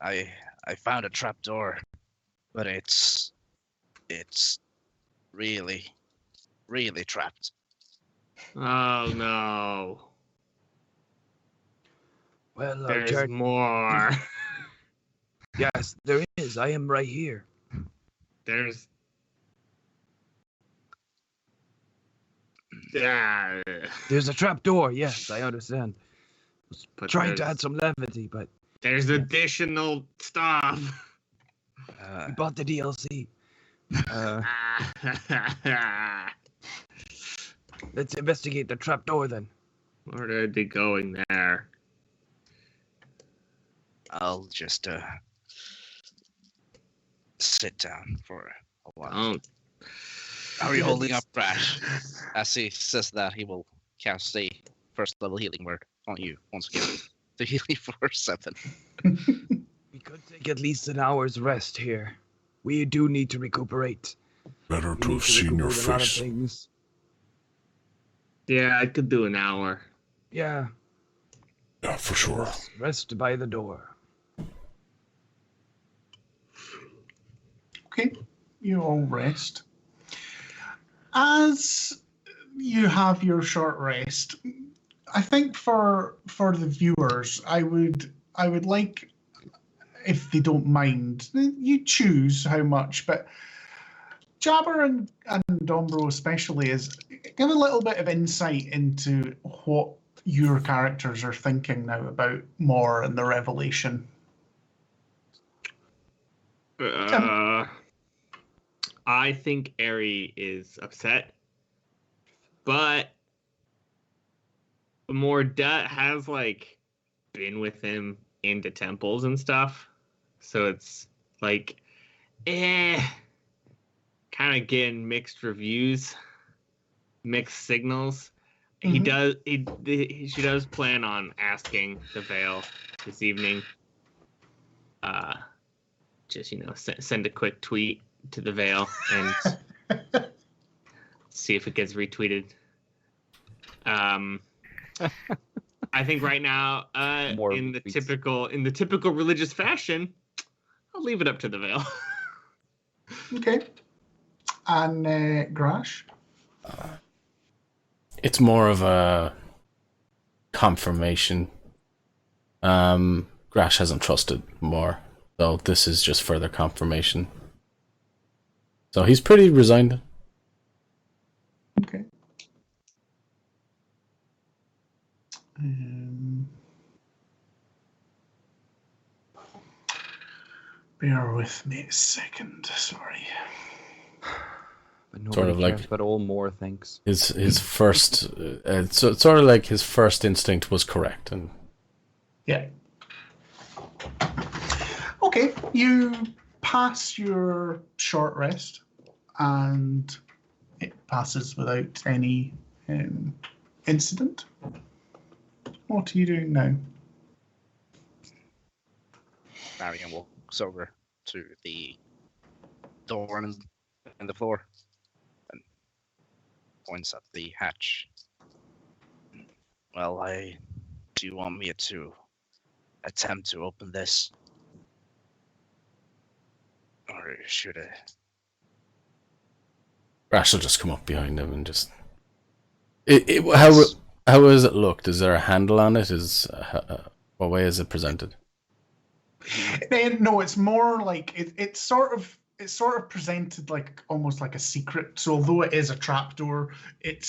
I found a trapdoor, but it's really trapped. Oh no. Well, There's more. yes, there is. I am right here. Ah, There's a trap door. Yes, I understand. but Trying to there's- add some levity, but There's additional stuff. we bought the DLC. Let's investigate the trap door then. Where did they going there? I'll just sit down for a while. Don't. How are you holding up, Crash? As he says that, he will cast a first level healing word on you once again. To heal you for 7. We could take at least an hour's rest here. We do need to recuperate. Better We to need have seen your recuperate a lot of face. things. Yeah, I could do an hour. Yeah, Yeah, for sure. rest by the door. Okay, you all rest. As you have your short rest, I think for the viewers, I would like, if they don't mind, you choose how much, but Jabber and Dombro especially is give a little bit of insight into what your characters are thinking now about Mor and the revelation. I think Eri is upset, but Mordet has like been with him into temples and stuff, so it's like, kind of getting mixed reviews, mixed signals. She does plan on asking the Veil this evening. Just send a quick tweet to the Veil and see if it gets retweeted. I think right now, More in the retweets. typical religious fashion, I'll leave it up to the Veil. Okay. And Grash? It's more of a confirmation. Grash hasn't trusted more, so this is just further confirmation. So he's pretty resigned. Okay. Bear with me a second, sorry. But nobody Sort of cares like- what all more thinks. His first, so it's sort of like his first instinct was correct, and Yeah. Okay, you pass your short rest, and it passes without any incident. What are you doing now? Marion walks over to the door in the floor and points at the hatch. Well, do you want me to attempt to open this? Or should I? Grash will just come up behind him and just. How is it looked? Is there a handle on it? What way is it presented? No, it's more like it's sort of presented like almost like a secret. So although it is a trapdoor, it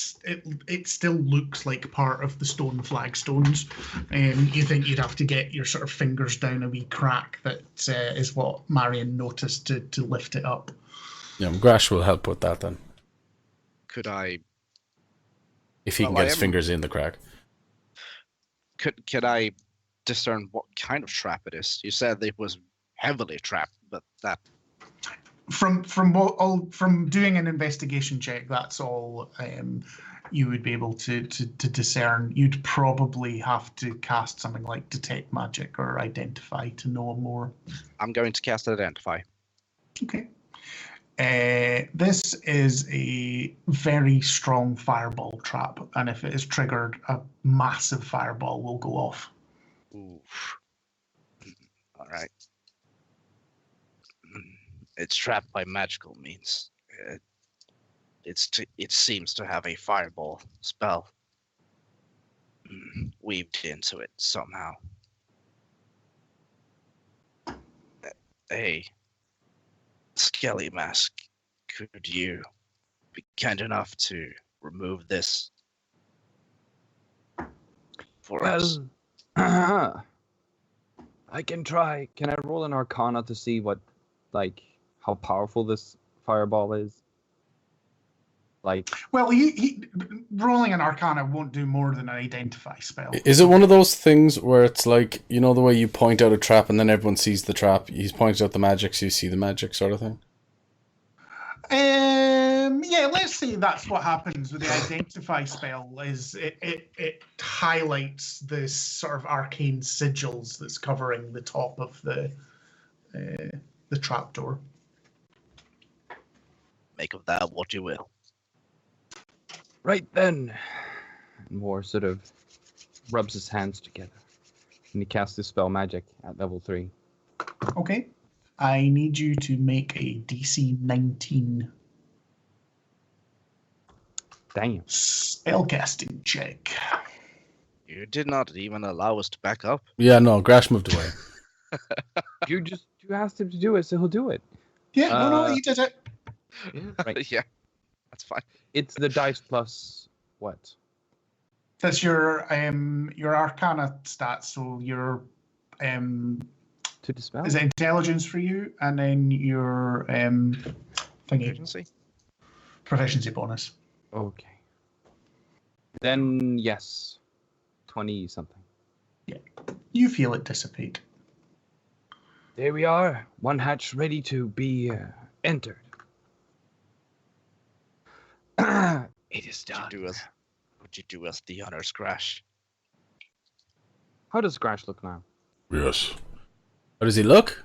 still looks like part of the stone flagstones. You think you'd have to get your sort of fingers down a wee crack that is what Marion noticed to lift it up. Yeah, Grash will help with that then, Could I? if he can Well, get his fingers in the crack. Could I discern what kind of trap it is? You said it was heavily trapped, but that From doing an investigation check, that's all you would be able to discern. You'd probably have to cast something like detect magic or identify to know more. I'm going to cast Identify. Okay. This is a very strong fireball trap, and if it is triggered, a massive fireball will go off. Oof. All right. It's trapped by magical means. It seems to have a fireball spell weaved into it somehow. Hey, Skelly Mask, could you be kind enough to remove this for us? Well, I can try. Can I roll an Arcana to see what, like, how powerful this fireball is? Like, Well, rolling an Arcana won't do more than an identify spell. Is it one of those things where it's like, you know, the way you point out a trap and then everyone sees the trap? He's pointed out the magic, so you see the magic, sort of thing. Yeah, let's say that's what happens with the identify spell. Is it highlights this sort of arcane sigils that's covering the top of the trapdoor. Make of that what you will. right then. Moore sort of rubs his hands together, and he casts his spell magic at level 3. Okay. I need you to make a DC 19 Damn. spellcasting check. You did not even allow us to back up. Yeah, no, Grash moved away. You asked him to do it, so he'll do it. Yeah, no, he did it. Yeah, right. Yeah, that's fine. It's the dice plus what? That's your Arcana stats. So your To dispel? is it intelligence for you, and then your thingy Agency? proficiency bonus. Okay. Then yes, 20 something. You feel it dissipate. There we are. One hatch ready to be entered. It is done. Would you do us the honors, Crash? How does Scratch look now? Yes. How does he look?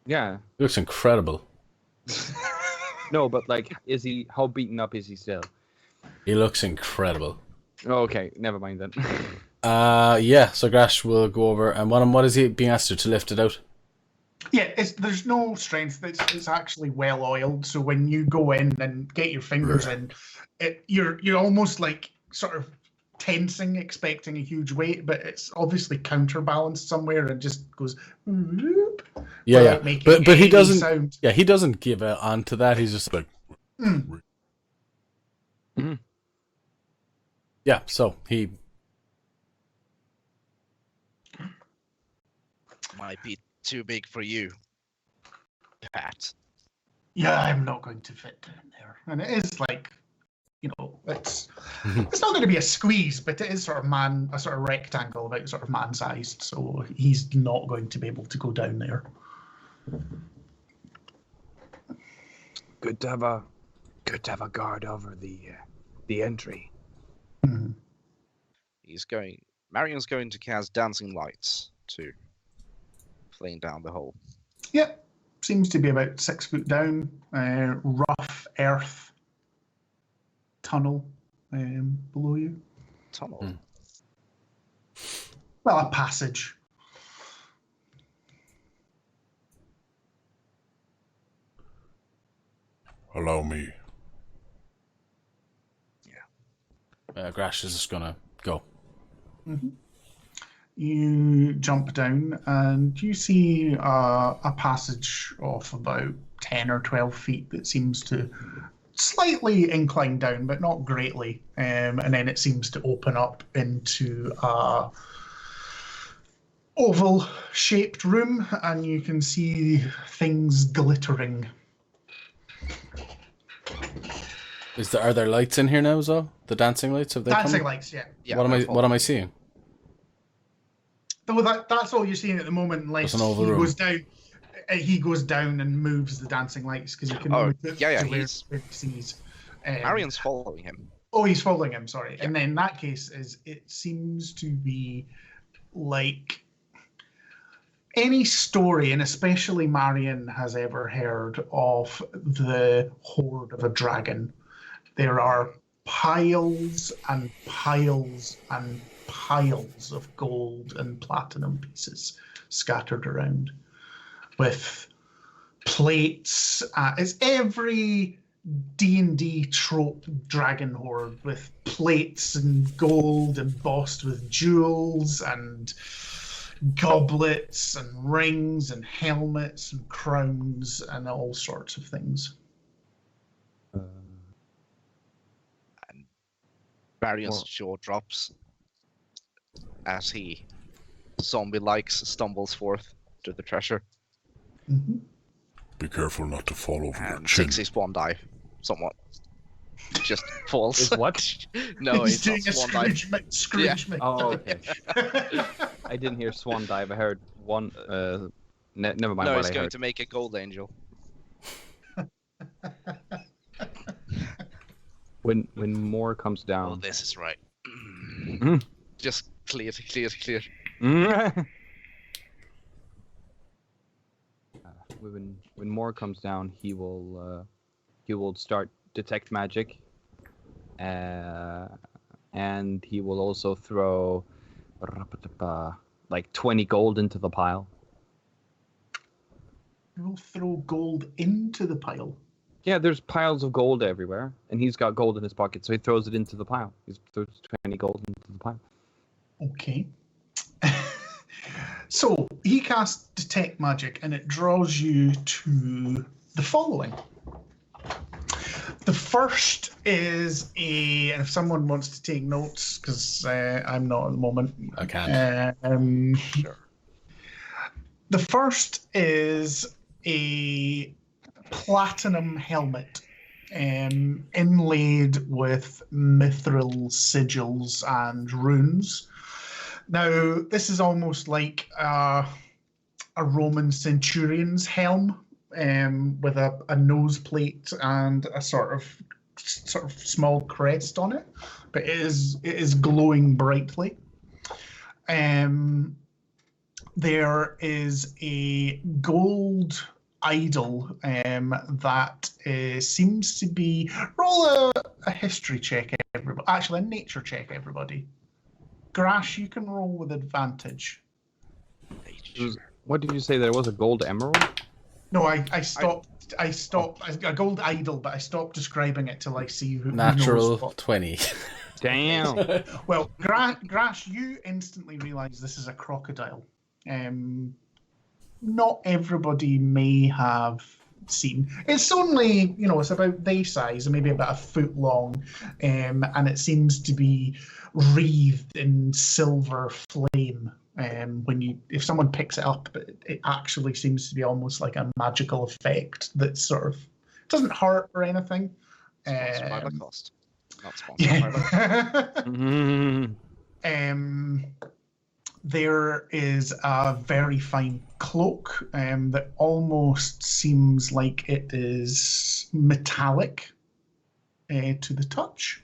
Yeah. He looks incredible. No, but like, how beaten up is he still? He looks incredible. Oh, okay, never mind then. Yeah, so Grash will go over, and what is he being asked to lift it out? Yeah, there's no strength. It's actually well oiled. So when you go in and get your fingers in, you're almost like sort of tensing, expecting a huge weight, but it's obviously counterbalanced somewhere and just goes. Whoop, Yeah. But he doesn't. Sound. Yeah, he doesn't give on to that. He's just like. Yeah, so he Might be too big for you, Pat. Yeah, I'm not going to fit down there, and it is like, it's not going to be a squeeze, but it is sort of a sort of rectangle, about sort of man-sized. So he's not going to be able to go down there. Good to have a guard over the entry. Mm-hmm. Marion's going to cast dancing lights to flame down the hole. Yep, seems to be about 6 foot down. Rough earth tunnel below you. Tunnel. Well, a passage. Allow me. Grash is just gonna go. Mm-hmm. You jump down and you see a passage of about 10 or 12 feet that seems to slightly incline down, but not greatly. And then it seems to open up into a oval-shaped room, and you can see things glittering. Are there lights in here now as well? The dancing lights? Have they Dancing come? lights, yeah. Yeah, What am I seeing? Though that's all you're seeing at the moment, unless Just an oval room. goes down. He goes down and moves the dancing lights because he can only put to where he sees. Marion's following him. Oh, he's following him. Sorry. Yeah. And then in that case, it seems to be like any story, and especially Marion has ever heard of the hoard of a dragon. There are piles and piles and piles of gold and platinum pieces scattered around, with plates. It's every D&D trope dragon hoard, with plates and gold embossed with jewels and goblets and rings and helmets and crowns and all sorts of things. Varian's jaw drops as he zombie-like stumbles forth to the treasure Mm-hmm. Be careful not to fall over your and chin. takes a swan dive somewhat. Just falls. Is what? No, He's it's doing not a swan dive. Scrooge McDuck. Oh, okay. I didn't hear swan dive. I heard one. Never mind No, what he's I going heard. to make a gold angel. When more comes Oh, down. this is right. Mm. Just clear. When more comes down, he will start detect magic, and he will also throw like 20 gold into the pile. We'll throw gold into the pile. Yeah, there's piles of gold everywhere, and he's got gold in his pocket, so he throws it into the pile. He throws 20 gold into the pile. Okay. So he casts detect magic, and it draws you to the following. The first is and if someone wants to take notes, because I'm not at the moment. I can't. Sure. The first is a platinum helmet inlaid with mithril sigils and runes. Now, this is almost like a Roman centurion's helm with a nose plate and a sort of small crest on it, but it is glowing brightly. There is a gold idol that seems to be... Roll a history check, everybody. Actually, a nature check, everybody. Grash, you can roll with advantage. What did you say? There was a gold emerald? No, I stopped. A gold idol, but I stopped describing it till I see who Natural knows what. 20. Damn. Well, Grash, you instantly realise this is a crocodile. Not everybody may have seen. It's only, it's about day size, maybe about a foot long, and it seems to be wreathed in silver flame. If someone picks it up, it actually seems to be almost like a magical effect that sort of doesn't hurt or anything. Sponsored by Lacoste. Not sponsored by Lacoste. Mm-hmm. There is a very fine cloak that almost seems like it is metallic to the touch.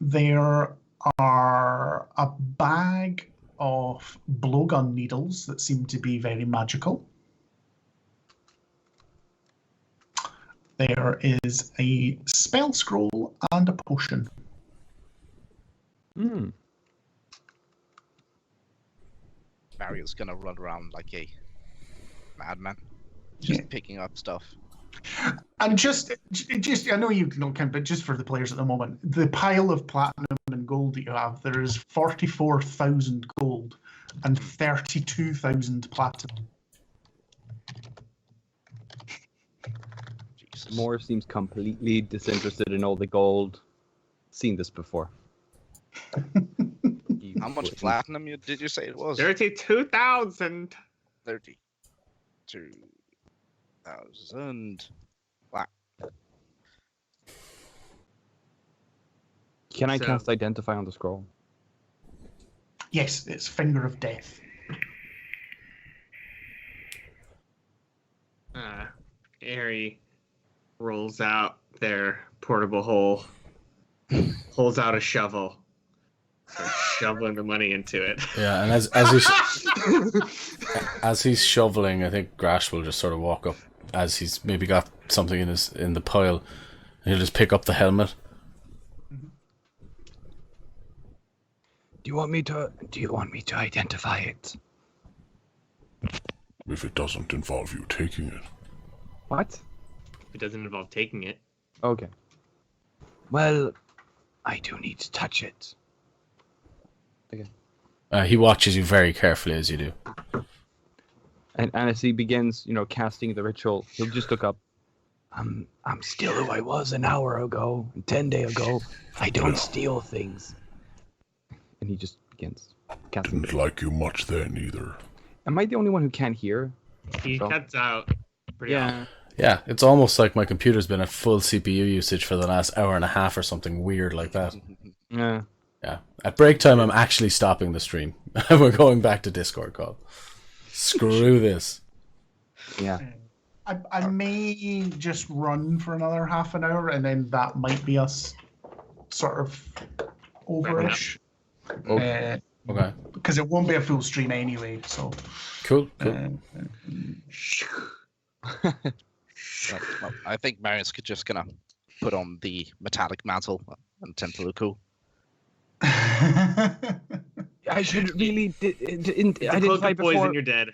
There are a bag of blowgun needles that seem to be very magical. There is a spell scroll and a potion. Mm. Mario's gonna run around like a madman, just picking up stuff. And just I know you don't count, but just for the players at the moment, the pile of platinum and gold that you have, there is 44,000 gold and 32,000 platinum. Jesus. Moore seems completely disinterested in all the gold. Seen this before. How much platinum did you say it was? 32,000. 32,000. Wow. Can I So- cast Identify on the scroll? Yes, it's Finger of Death. Harry rolls out their portable hole, pulls out a shovel, starts shoveling the money into it. Yeah, and as he's shoveling, I think Grash will just sort of walk up as he's maybe got something in the pile, and he'll just pick up the helmet. Do you want me to identify it? If it doesn't involve you taking it. What? It doesn't involve taking it. Okay. Well, I do need to touch it. He watches you very carefully as you do. And as he begins, casting the ritual, he'll just look up. I'm still who I was an hour ago, 10 days ago. I don't steal things. And he just begins casting. Didn't like you much then either. Am I the only one who can't hear? He So- cuts out pretty often. Yeah, it's almost like my computer's been at full CPU usage for the last hour and a half or something weird like that. Yeah. Yeah. At break time, I'm actually stopping the stream. We're going back to Discord call. Screw this. Yeah. I may just run for another half an hour, and then that might be us sort of overish. Okay. Okay. Because it won't be a full stream anyway, so. Cool. Well, I think Marius could just gonna put on the metallic mantle and tend to look cool. I should really identify Cloak of poison, before. you're dead.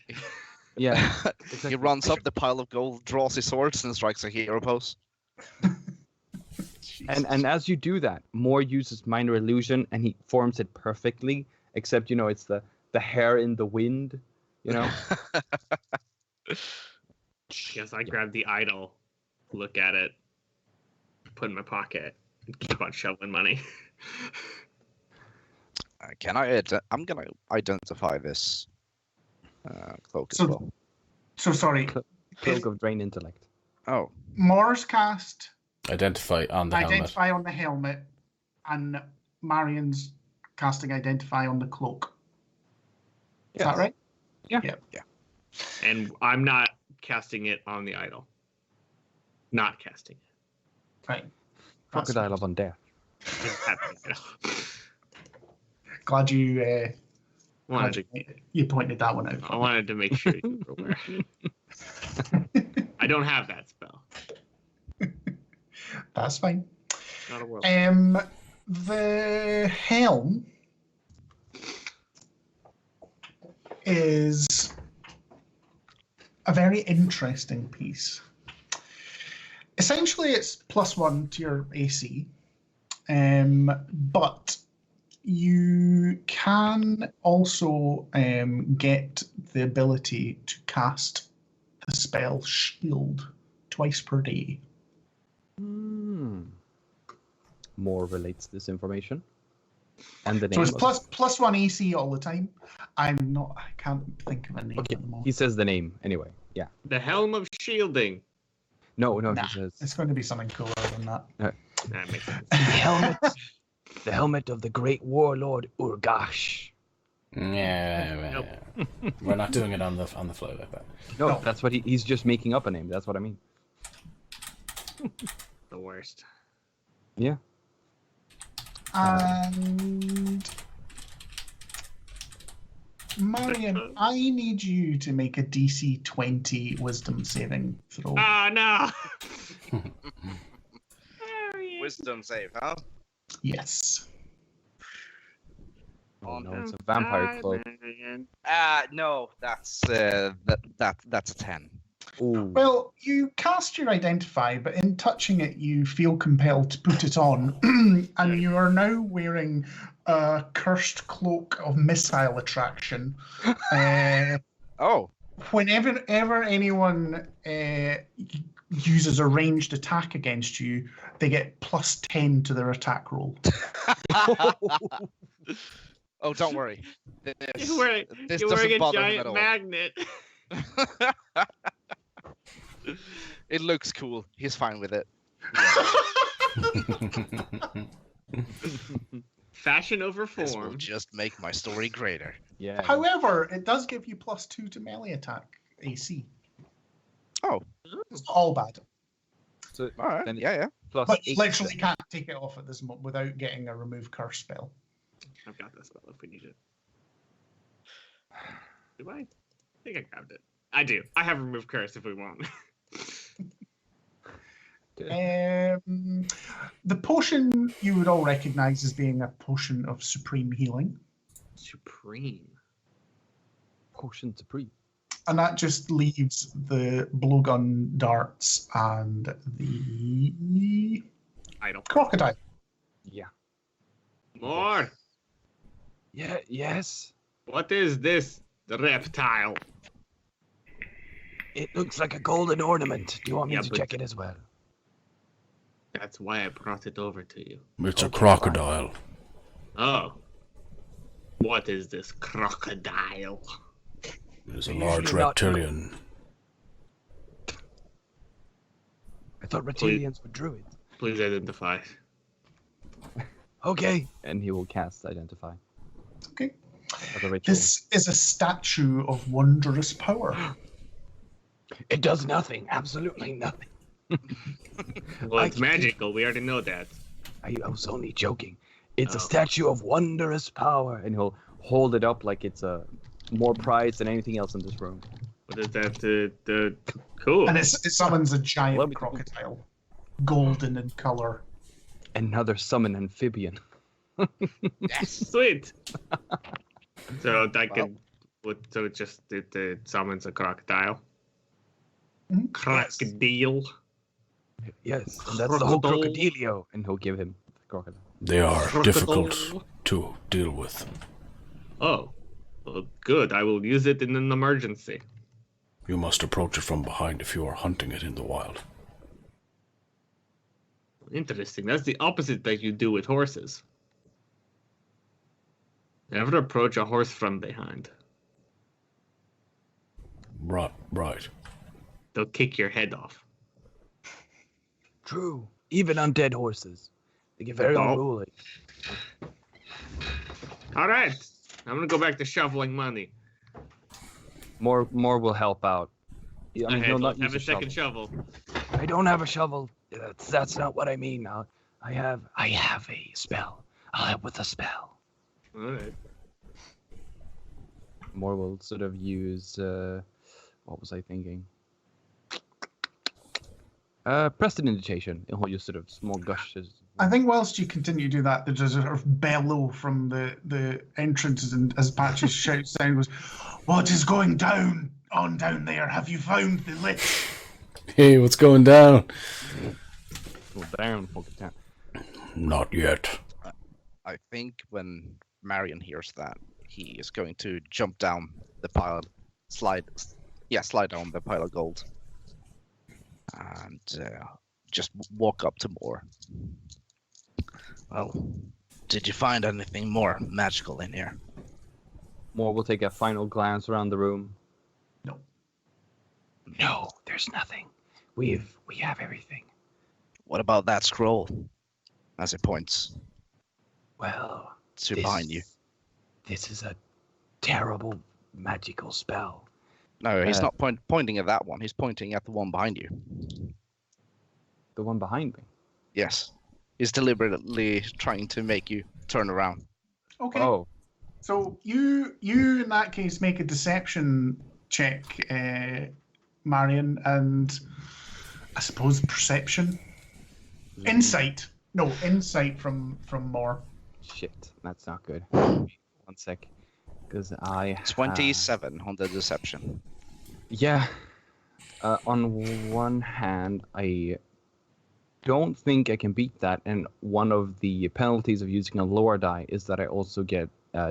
Yeah. He runs up the pile of gold, draws his swords, and strikes a hero pose. And as you do that, Moore uses minor illusion, and he forms it perfectly. Except it's the hair in the wind. Yes, I grab the idol, look at it, put it in my pocket, and keep on shoveling money. Can I? I'm gonna identify this cloak as So- well. So sorry. Cloak of Drain Intellect. Oh, Moore's cast Identify on the helmet. identify on the helmet, and Marion's casting identify on the cloak. Is that right? And I'm not casting it on the idol. Not casting it. Right. Crocodile of Undeath. Just having the idol. Glad you Wanted you pointed that one out. I wanted to make sure you were aware. I don't have that spell. That's fine. Not a world. The helm is a very interesting piece. Essentially, it's +1 to your AC, but you can also get the ability to cast the spell Shield twice per day. Moore relates this information. And the name. So it's of- +1 AC all the time. I can't think of a name Okay, at the moment. he says the name anyway. Yeah. The Helm of Shielding. No, Nah, he says. it's going to be something cooler than that. That makes sense. The helmet of the great warlord Urgash. Yeah. We're not doing it on the fly like that. No, No. that's what he's just making up a name. That's what I mean. The worst. Yeah. And Marion, I need you to make a DC 20 Wisdom saving throw. Oh no! wisdom save, huh? Yes. Oh no, it's a vampire cloak. No, that's that's a 10. Ooh. Well, you cast your identify, but in touching it, you feel compelled to put it on, and you are now wearing a cursed cloak of missile attraction. Oh, Whenever anyone uses a ranged attack against you, they get +10 to their attack roll. oh, don't worry. This, You're wearing, this you're doesn't wearing a bother him at giant all. magnet. It looks cool. He's fine with it. Fashion over This will form. just make my story greater. Yeah. However, it does give you +2 to melee attack AC. Oh, It's not all bad. So all right. then Yeah, yeah. plus But 8. literally can't take it off at this moment without getting a remove curse spell. I've got this spell if we need it. Do I? I think I grabbed it. I do. I have remove curse if we want. The potion you would all recognize as being a potion of supreme healing, Supreme. Potion Supreme. and that just leaves the blowgun darts and the Idol. crocodile. Yeah. More. Yeah, yes. What is this reptile? It looks like a golden ornament. Do you want me Yeah, to but- check it as well? That's why I brought it over to you. It's a crocodile. Oh. What is this crocodile? It is a They're large usually not- reptilian. I thought reptilians were druids. Please identify. Okay. And he will cast Identify Okay. as a ritual. This is a statue of wondrous power. It does nothing. Absolutely nothing. Well, it's I- magical. We already know that. I was only joking. It's Oh. a statue of wondrous power. And he'll hold it up like it's a more prized than anything else in this room. What is that? The cool. And it summons a Let giant me- crocodile. Golden in colour. Another summon amphibian. Sweet. So I can. So it just it summons a crocodile. Mhm. Crocodile. Yes, and that's the whole Crocodile. crocodilio. And he'll give him the crocodile. They are Crocodile. difficult to deal with. Oh, well, good. I will use it in an emergency. You must approach it from behind if you are hunting it in the wild. Interesting. That's the opposite that you do with horses. Never approach a horse from behind. Right. They'll kick your head off. True. Even undead horses. They get very Oh. unruly. All right. I'm gonna go back to shoveling money. More will help out. I mean, he'll not have use a second shovel. I don't have a shovel. That's not what I mean. I have a spell. I'll help with a spell. All right. More will sort of use. What was I thinking? Prestidigitation. He'll use sort of small gushes. I think whilst you continue to do that, there's a sort of bellow from the entrances, and as Patches shouts down, goes, "What is going down there? Have you found the lich?" Hey, what's going down? Go down, poke it down. Not yet. I think when Marion hears that, he is going to jump down the pile, slide down the pile of gold, and just walk up to Moore. Well, did you find anything more magical in here? More will take a final glance around the room. No, there's nothing. We have everything. What about that scroll? As it points Well, to behind you. This is a terrible magical spell. No, he's not pointing at that one. He's pointing at the one behind you. The one behind me. Yes. He's deliberately trying to make you turn around. Okay. Oh, So you in that case make a deception check, Marion, and I suppose perception, insight. No, insight from Moore. shit. That's not good. 1 sec. Because I. 27 on the deception. Yeah. On one hand, I don't think I can beat that, and one of the penalties of using a lower die is that I also get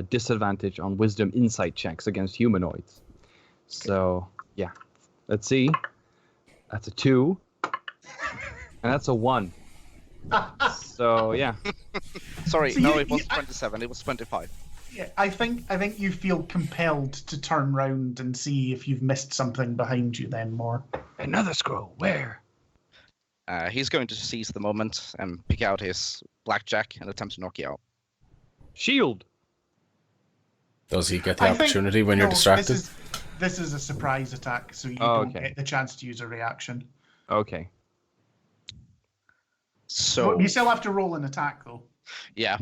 disadvantage on wisdom insight checks against humanoids. So, yeah. Let's see. That's a 2. And that's a 1. So, yeah. Sorry, So no, you- it was you- 27. It was 25. Yeah, I think you feel compelled to turn round and see if you've missed something behind you. Then Moore. Another scroll. Where? He's going to seize the moment and pick out his blackjack and attempt to knock you out. Shield! Does he get the I think- opportunity when you're no, distracted? This is a surprise attack, so you Oh, don't okay. get the chance to use a reaction. Okay. So, You still have to roll an attack, though. yeah.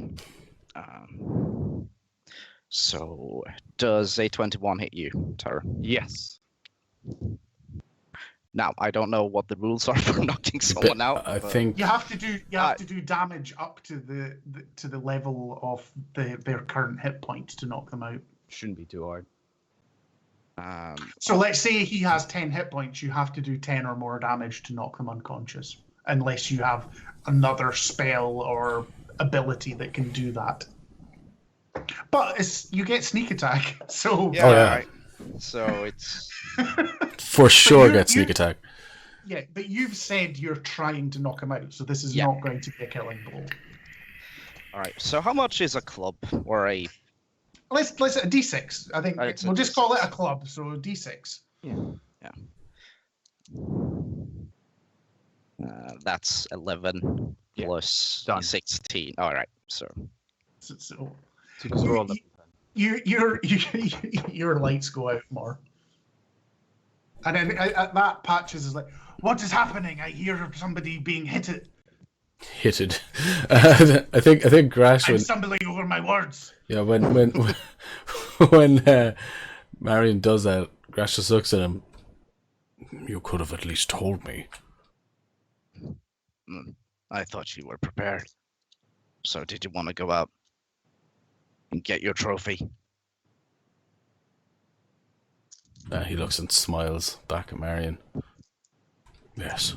So, does a 21 hit you, Tara? Yes. Now, I don't know what the rules are for knocking someone out. I but- think You have to do damage up to the level of their current hit points to knock them out. Shouldn't be too hard. So let's say he has 10 hit points. You have to do 10 or more damage to knock them unconscious, unless you have another spell or ability that can do that. But you get sneak attack, so yeah, Oh, yeah. right. So it's for sure you- get sneak you- attack. Yeah, but you've said you're trying to knock him out, so this is Yeah. not going to be a killing blow. All right. So how much is a club or a? Let's a D6. I think It's a we'll just call it a D6. club. So D6. That's 11 Yeah, plus done. 16. All right. So So So just roll them. your lights go out more, and then at that Patches is like, "What is happening? I hear somebody being hit. Hitted. I think Grash I'm when stumbling over my words." yeah when Marion does that, Grash just looks at him. You could have at least told me. I thought you were prepared. So did you want to go out and get your trophy? He looks and smiles back at Marion. Yes.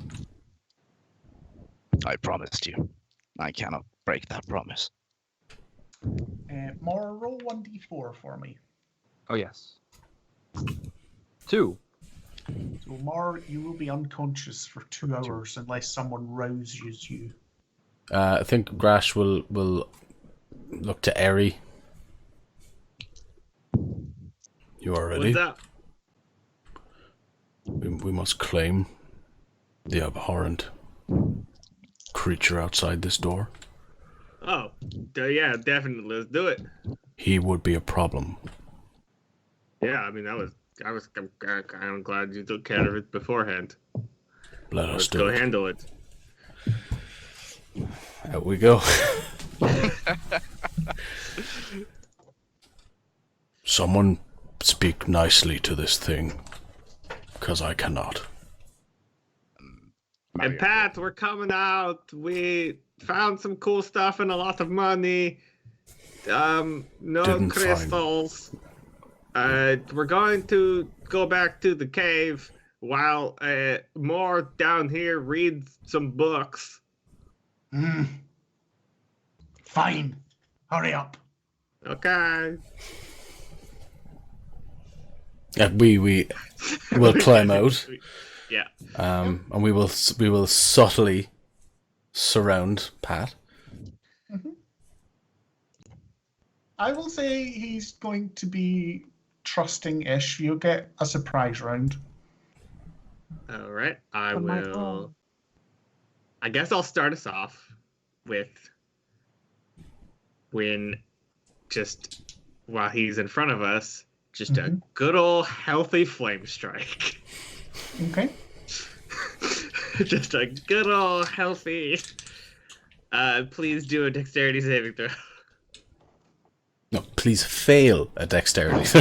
I promised you. I cannot break that promise. More roll 1d4 for me. Oh yes. 2. So more, you will be unconscious for 2 hours unless someone rouses you. I think Grash will look to Eri. You are ready? What's up? We must claim the abhorrent creature outside this door. Oh, yeah, definitely. Let's do it. He would be a problem. Yeah, I mean, I'm kind of glad you took care of it beforehand. Let us Let's do go it. handle it. Out we go. Someone speak nicely to this thing, because I cannot. And Pat, we're coming out. We found some cool stuff and a lot of money. No Didn't crystals. We're going to go back to the cave while more down here reads some books. Fine. Hurry up. Okay. Yeah, we will climb out. Yeah. And we will subtly surround Pat. I will say he's going to be trusting-ish. You'll get a surprise round. All right. I On my will. phone. I guess I'll start us off with when just while he's in front of us, just a good old healthy flame strike. Okay. Just a good old healthy. Please do a dexterity saving throw. No, please fail a dexterity.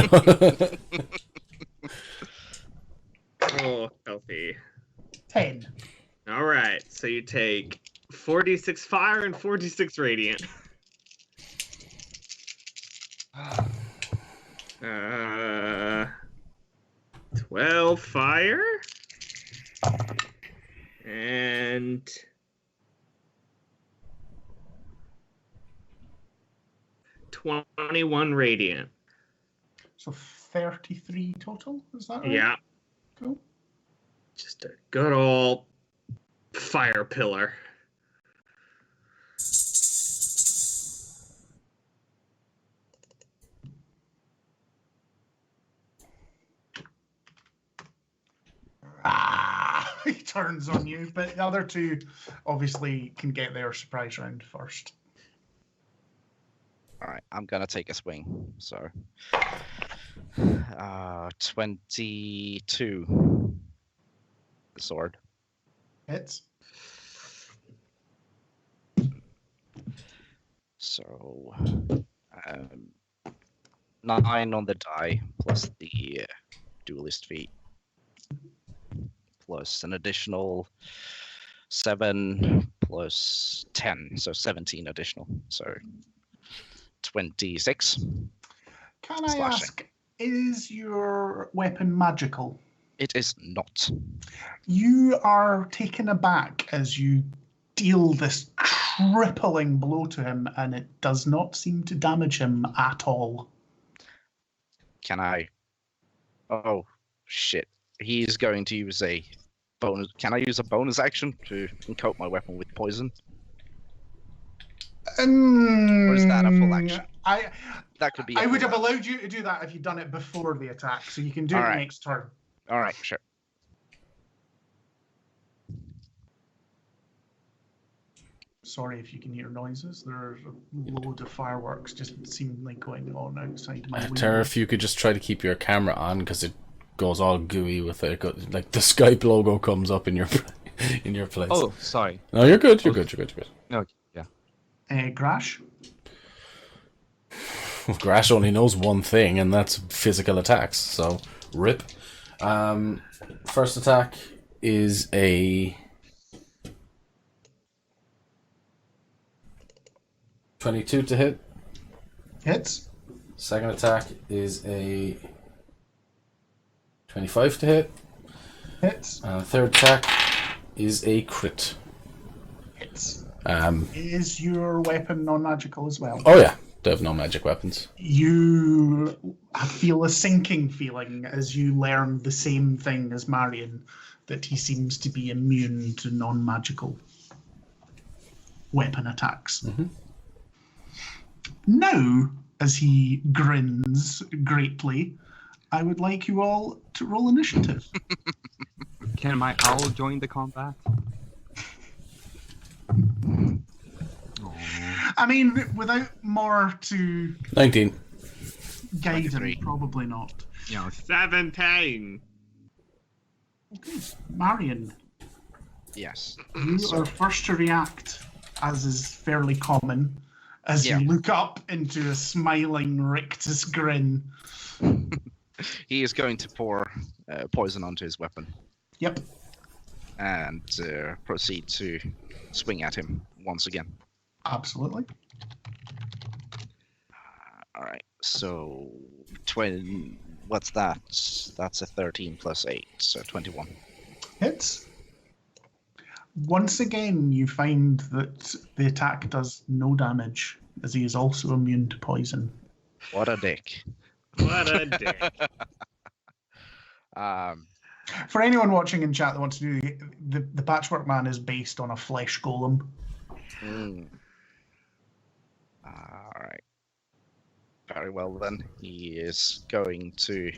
Oh, healthy. 10. All right, so you take 46 fire and 46 radiant. 12 fire and 21 radiant. So 33 total, is that right? Yeah, Cool. just a good old fire pillar. He turns on you, but the other two obviously can get their surprise round first. All right, I'm gonna take a swing. So, 22. The sword. Hits. So, 9 on the die plus the duelist feat, plus an additional 7 plus 10, so 17 additional. So 26. Can I Slashing. ask, is your weapon magical? It is not. You are taken aback as you deal this crippling blow to him, and it does not seem to damage him at all. Can I? Oh, shit. He's going to use a bonus. Can I use a bonus action to coat my weapon with poison? Or is that a full action? That could be. I would have allowed you to do that if you'd done it before the attack, so you can do it next turn. All right, sure. Sorry if you can hear noises. There's a load of fireworks just seemingly going on outside my window. Tara, if you could just try to keep your camera on, because it goes all gooey with it. Like the Skype logo comes up in your in your place. Oh, sorry. No, you're good. You're good. No, yeah. Grash? Grash only knows one thing, and that's physical attacks. So, rip. First attack is a 22 to hit. Hits. Second attack is a 25 to hit. Hits. And the third attack is a crit. Hits. Is your weapon non-magical as well? Oh yeah, they have no magic weapons. You feel a sinking feeling as you learn the same thing as Marion, that he seems to be immune to non-magical weapon attacks. Mm-hmm. Now, as he grins greatly, I would like you all to roll initiative. Can my owl join the combat? I mean, without more to 19. guide him, 23. probably not. 17. Okay, Marion, Yes. you are first to react, as is fairly common, as you look up into a smiling rictus grin. He is going to pour poison onto his weapon Yep. and proceed to swing at him once again. Absolutely. All right. So, what's that? That's a 13 plus 8, so 21. Hits. Once again, you find that the attack does no damage, as he is also immune to poison. What a dick. What a dick. For anyone watching in chat that wants to do the Patchwork Man is based on a flesh golem. All right. Very well then. He is going to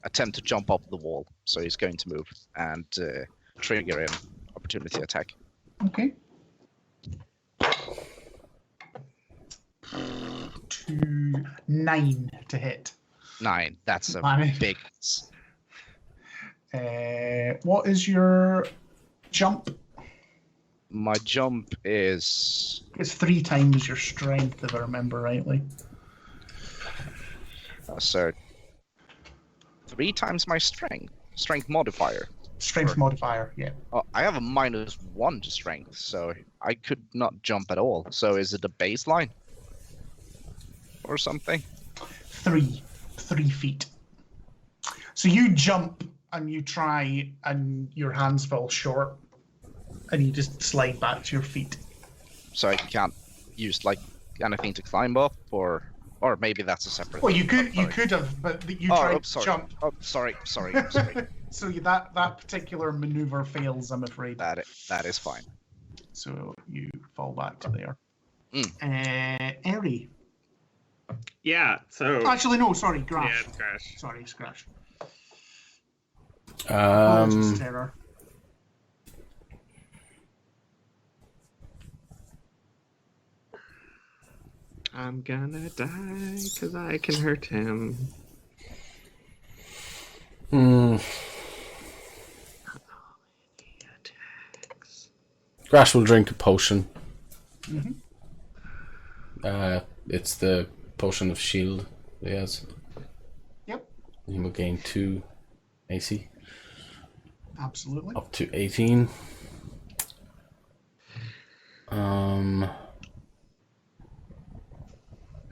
attempt to jump up the wall. So he's going to move and trigger an opportunity attack. Okay. 9 to hit. 9. That's a Nine. big. What is your jump? My jump is. It's 3 times your strength, if I remember rightly. So 3 times my strength. Strength modifier. Strength modifier, yeah. Oh, I have a -1 to strength, so I could not jump at all. So is it a baseline? Or something? 3 feet. So you jump and you try, and your hands fall short, and you just slide back to your feet. So I can't use like anything to climb up, or maybe that's a separate. Well, you thing. could have, but you tried to jump. Oh, sorry. So that particular maneuver fails, I'm afraid. That is fine. So you fall back to there. Eri. Yeah, so... Actually, no, sorry, Grash. Yeah, it's Grash. Sorry, it's Grash. Terror. I'm gonna die because I can hurt him. Grash will drink a potion. Mm-hmm. It's the potion of shield he has. Yep. He will gain 2 AC. Absolutely. Up to 18.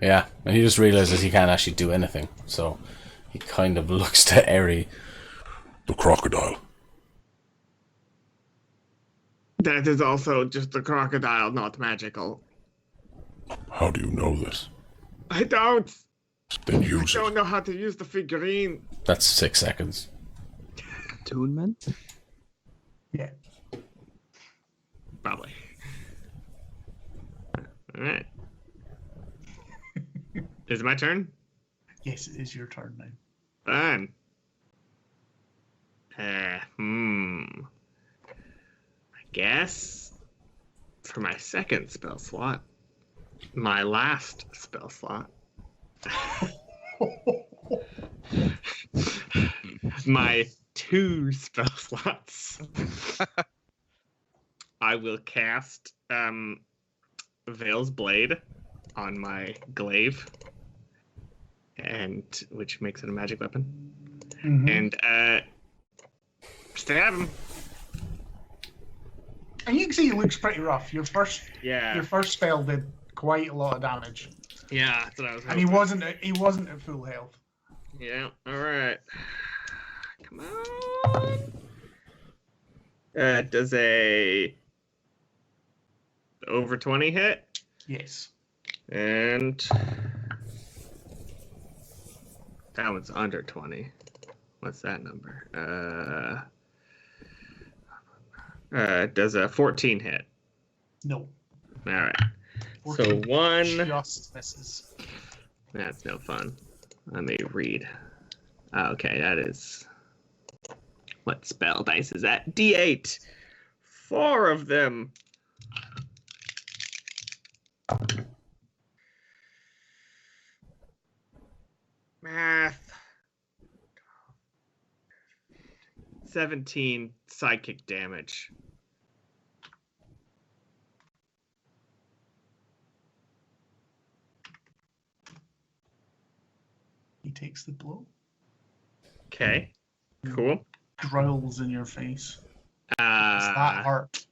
Yeah, and he just realizes he can't actually do anything, so he kind of looks to Eri. The crocodile. That is also just a crocodile, not magical. How do you know this? I don't. Then use I don't it. know how to use the figurine. That's 6 seconds. Attunement? Yeah. Probably. All right. Is it my turn? Yes, it is your turn now. Fine. I guess for my second spell slot, my last spell slot, my 2 spell slots, I will cast Veil's Blade on my glaive, and which makes it a magic weapon. Mm-hmm. And stab him. And you can see it looks pretty rough. Your first spell did quite a lot of damage. Yeah, that's what I was hoping. And he wasn't at full health. Yeah, alright. Come on. Does a over 20 hit? Yes. And that one's under 20. What's that number? Does a 14 hit? No. Alright. 14 So 1. just misses. That's no fun. Let me read. Okay, that is... What spell dice is that? D8. 4 of them. Math. 17 psychic damage. He takes the blow. Okay. Cool. Growls in your face. Does that hurt?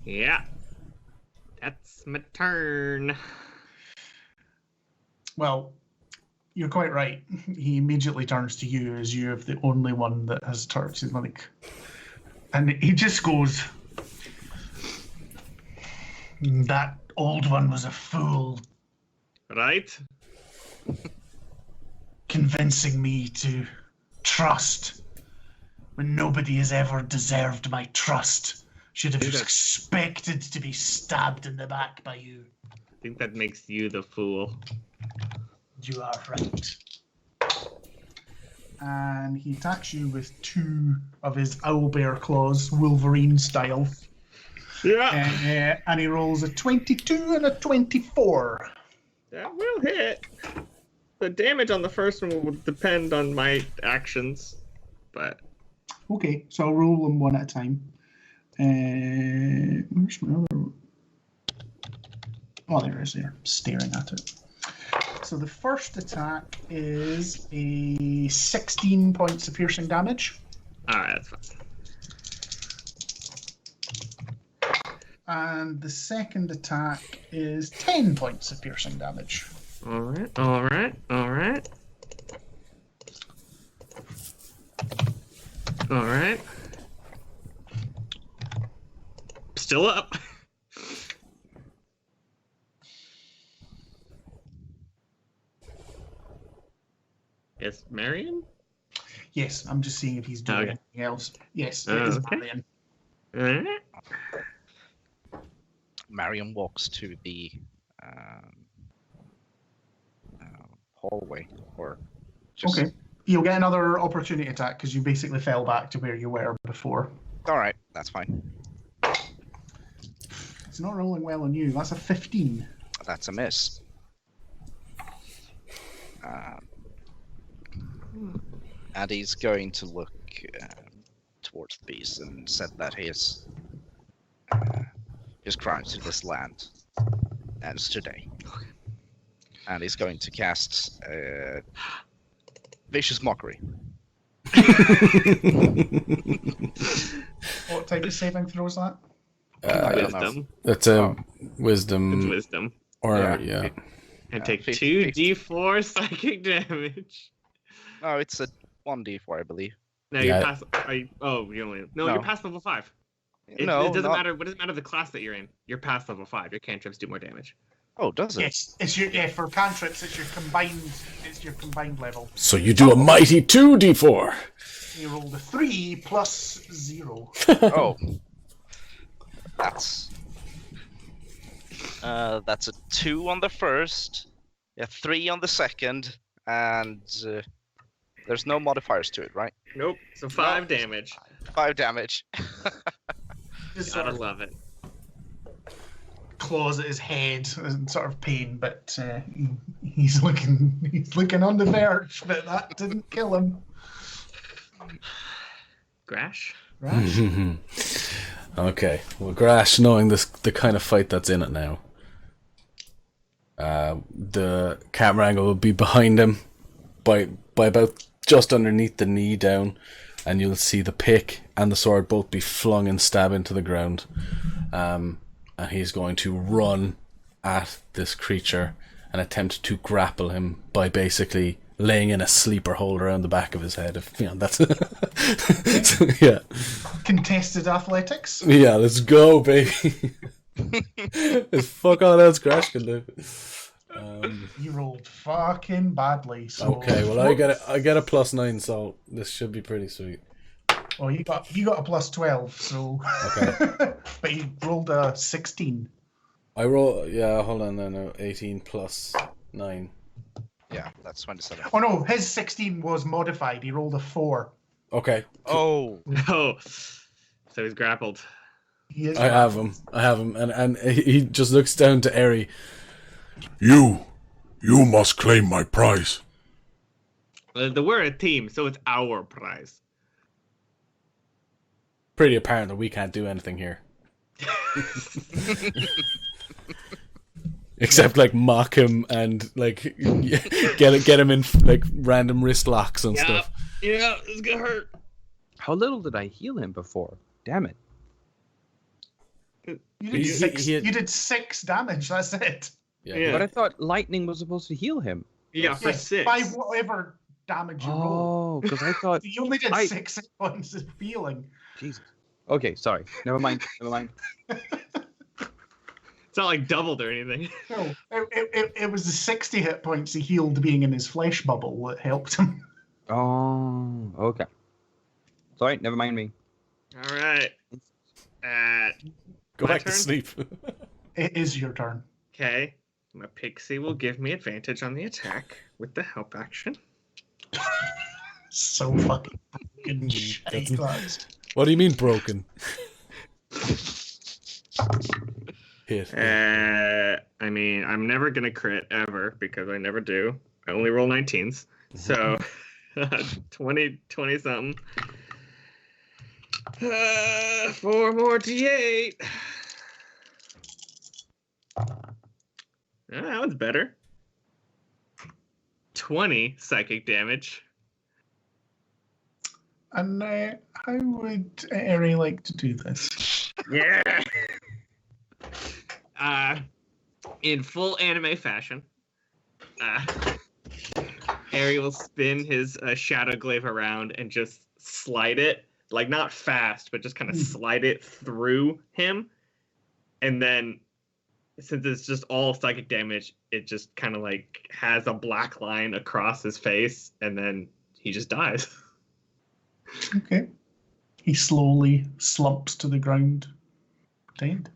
Yeah. That's my turn. Well, you're quite right. He immediately turns to you as you're the only one that has touched his like, and he just goes, "That old one was a fool, Right? convincing me to trust when nobody has ever deserved my trust. Should have expected to be stabbed in the back by you. I think that makes you the fool. You are right." And he attacks you with 2 of his owlbear claws, Wolverine style. Yeah. And he rolls a 22 and a 24. That will hit. The damage on the first one will depend on my actions, but... Okay, so I'll roll them one at a time. Where's my other... Oh, there it is there. Staring at it. So the first attack is a 16 points of piercing damage. Alright, that's fine. And the second attack is 10 points of piercing damage. Alright. Still up. Yes, Marion? Yes, I'm just seeing if he's doing anything else. Yes, it is Marion. Alright. Marion walks to the hallway, or just... Okay. You'll get another opportunity attack because you basically fell back to where you were before. All right, that's fine. It's not rolling well on you. That's a 15. That's a miss. And he's going to look towards the beast and said that his crimes to this land ends today. And he's going to cast Vicious Mockery. What type of saving throw is that? Wisdom. That's a wisdom. It's wisdom. Or, yeah. And take 2d4 psychic damage. No, it's a 1d4, I believe. No, you're past. You're past level 5. It doesn't matter. What does it matter the class that you're in? You're past level 5. Your cantrips do more damage. Oh, does it? Yes, it's your for cantrips. It's your combined. It's your combined level. So you do a mighty 2d4. You rolled a 3 plus 0. Oh. That's a 2 on the first, a 3 on the second, and there's no modifiers to it, right? Nope. So 5 damage. 5 damage. Just sort Gotta of love it. claws at his head in sort of pain, but he's looking on the verge. But that didn't kill him. Grash. Rash? Okay, well, Grash, knowing the kind of fight that's in it now, the camera angle will be behind him by about just underneath the knee down, and you'll see the pick and the sword both be flung and stabbed into the ground. And he's going to run at this creature and attempt to grapple him by basically laying in a sleeper hold around the back of his head. If you know, that's so, yeah. Contested athletics. Yeah, let's go, baby. There's fuck all else Crash can do. You rolled fucking badly. So Okay, well I get a +9, so this should be pretty sweet. Well, you got a plus 12, so. Okay. But you rolled a 16. I roll. Yeah, hold on. No, 18 plus 9. Yeah, that's 27. Oh no, his 16 was modified. He rolled a 4. Okay. Oh. No. So he's grappled. He is I have him, and he just looks down to Eri. You must claim my prize. We're a team, so it's our prize. Pretty apparent that we can't do anything here. Except like mock him and like get him in like random wrist locks and stuff. Yeah, it's gonna hurt. How little did I heal him before? Damn it. You He- did, he had- you did 6 damage, that's it. Yeah. But I thought lightning was supposed to heal him. Yeah, for Yes, 6. by whatever damage you roll. Oh, because I thought... You only did I- 6 hit points of healing. Jesus. Okay, sorry. Never mind. It's not like doubled or anything. No, it was the 60 hit points he healed being in his flesh bubble that helped him. Oh, okay. Sorry, never mind me. All right. Go My back to turn? sleep. It is your turn. Okay. My pixie will give me advantage on the attack with the help action. So fucking shite, lads. What do you mean broken? Hit. I mean, I'm never gonna crit ever because I never do. I only roll 19s. So 20 something. 4 more D8. That one's better. 20 psychic damage. And how would Eri like to do this? Yeah. In full anime fashion, Harry will spin his shadow glaive around and just slide it, like not fast, but just kind of slide it through him. And then, since it's just all psychic damage, it just kind of like has a black line across his face, and then he just dies. Okay. He slowly slumps to the ground, dead.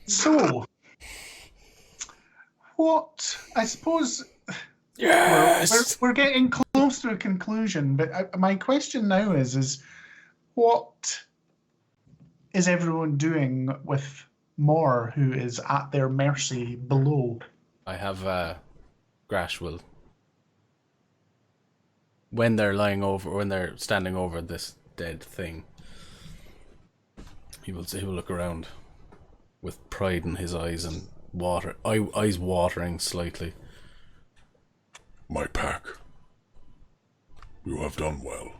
So, what, I suppose, Yes. we're getting close to a conclusion, but my question now is what is everyone doing with Mor, who is at their mercy below? I have Grash will. When they're when they're standing over this dead thing, he will look around with pride in his eyes and eyes watering slightly. My pack. You have done well.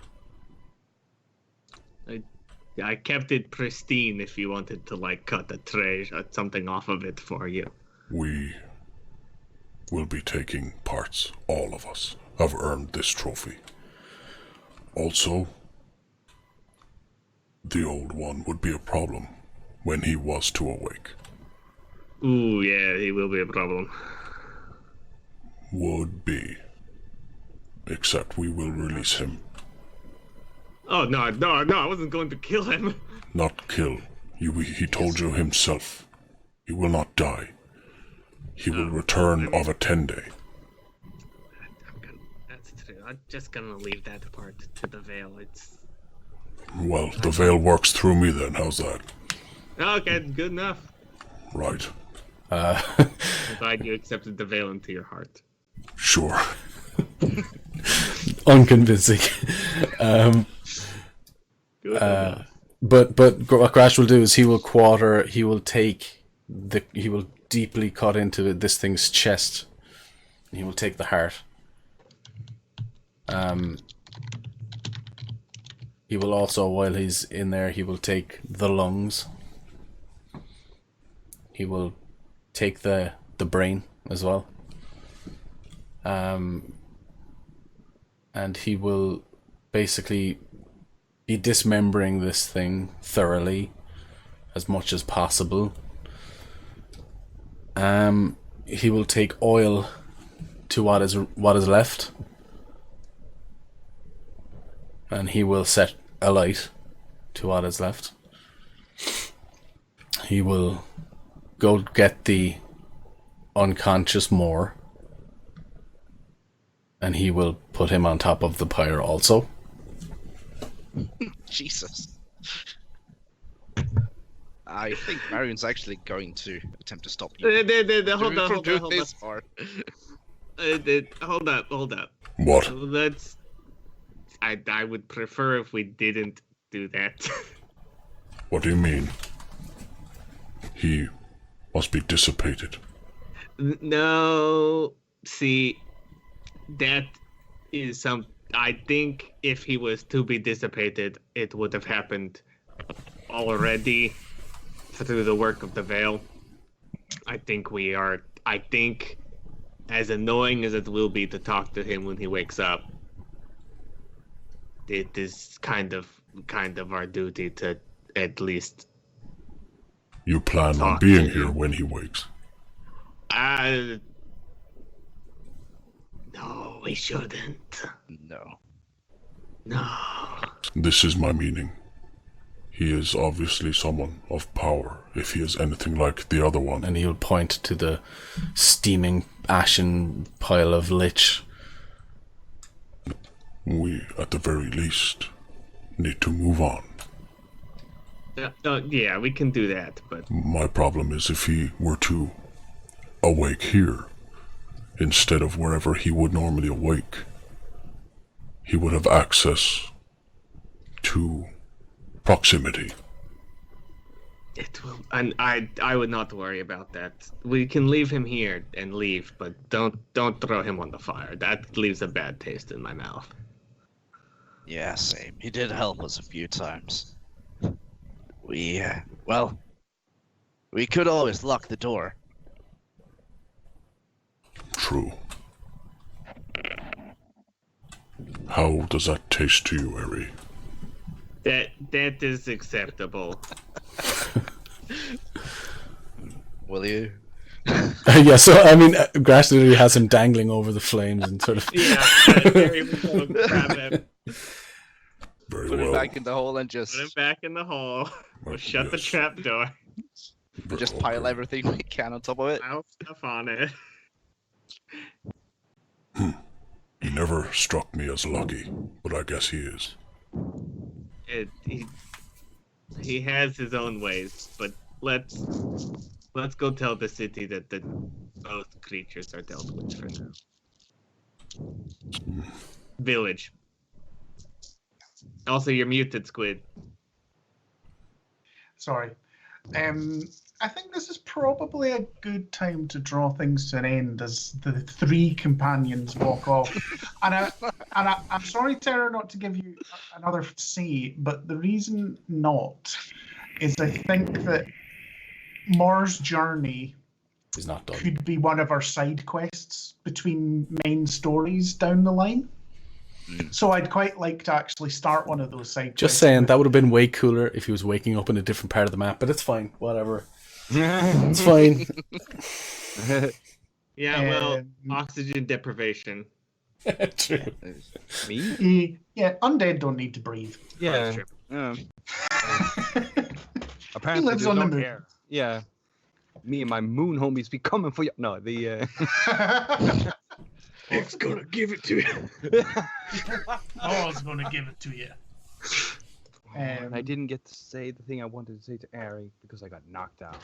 I kept it pristine if you wanted to like cut the trash or something off of it for you. We will be taking parts. All of us have earned this trophy. Also, the old one would be a problem when he was to awake. Ooh, yeah, he will be a problem. Would be. Except we will release him. Oh, no, I wasn't going to kill him. Not kill. He told you himself. He will not die. He will return of a 10-day. That's true. I'm just gonna leave that part to the veil. It's... Well, the veil works through me then. How's that? Okay, good enough. Right. I'm glad you accepted the veil into your heart. Sure. Unconvincing. Good. But what Grash will do is he will deeply cut into this thing's chest. He will take the heart. He will also, while he's in there, he will take the lungs. He will take the brain as well. And he will basically be dismembering this thing thoroughly as much as possible. He will take oil to what is left, and he will set a light to what is left. He will go get the unconscious Moor, and he will put him on top of the pyre also. Jesus. I think Marion's actually going to attempt to stop you. Hold up. This far. Hold up. What? Let's... I would prefer if we didn't do that. What do you mean? He must be dissipated. No, see, that is some... I think if he was to be dissipated, it would have happened already through the work of the veil. I think as annoying as it will be to talk to him when he wakes up, it is kind of our duty to at least... You plan on being here when he wakes? No, we shouldn't. No. This is my meaning. He is obviously someone of power, if he is anything like the other one. And he'll point to the steaming, ashen pile of lich. We, at the very least, need to move on. Yeah, we can do that, but... My problem is if he were to awake here, instead of wherever he would normally awake, he would have access to proximity. It will, and I would not worry about that. We can leave him here and leave, but don't throw him on the fire. That leaves a bad taste in my mouth. Yeah, same. He did help us a few times. We could always lock the door. True. How does that taste to you, Eri? That is acceptable. Will you? Yeah, so I mean, Grash literally has him dangling over the flames and sort of... Yeah, Terry will grab him, Very Put well. him back in the hole and just put him back in the hole. We'll shut the Yes. trap door. just pile everything we can on top of it. Pile stuff on it. He never struck me as lucky, but I guess he is. He has his own ways, but let's go tell the city that both creatures are dealt with for now. Village. Also, you're muted, Squid. Sorry. I think this is probably a good time to draw things to an end as the three companions walk off. And I'm sorry, Tara, not to give you another say, but the reason not is I think that Mor's journey He's not done. could be one of our side quests between main stories down the line. So I'd quite like to actually start one of those side quests. Just saying, that would have been way cooler if he was waking up in a different part of the map, but it's fine, whatever. It's fine. Yeah, well, Um, oxygen deprivation. True. Me? Yeah, undead don't need to breathe. Yeah. True. Apparently, lives there's on the no moon. air. Yeah. Me and my moon homies be coming for you. No, the. It's gonna give it to you. I was going to give it to you. And I didn't get to say the thing I wanted to say to Ari because I got knocked out.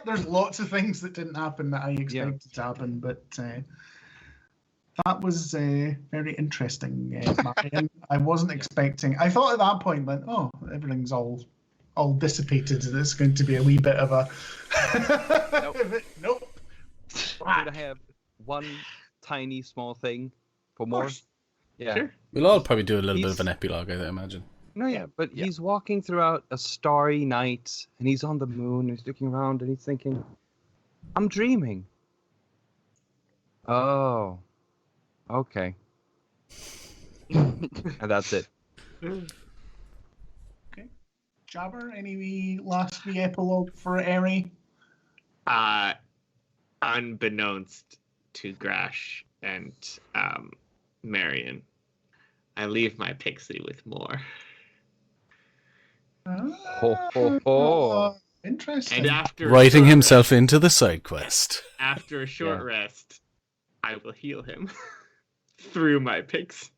There's lots of things that didn't happen that I expected to happen, but that was very interesting, Marion. I wasn't expecting. I thought at that point, like, oh, everything's all dissipated. There's going to be a wee bit of a. Nope. Could I have one tiny small thing for more? Yeah. Sure. We'll all probably do a little bit of an epilogue, I imagine. No, yeah, but he's walking throughout a starry night, and he's on the moon, and he's looking around, and he's thinking, I'm dreaming. Oh. Okay. And that's it. Okay. Jabber, any wee last wee epilogue for Eri? Unbeknownst to Grash and Marion, I leave my pixie with more. Ho, ho, ho. Interesting. And after Writing himself into the side quest. after a short rest, I will heal him through my pixie.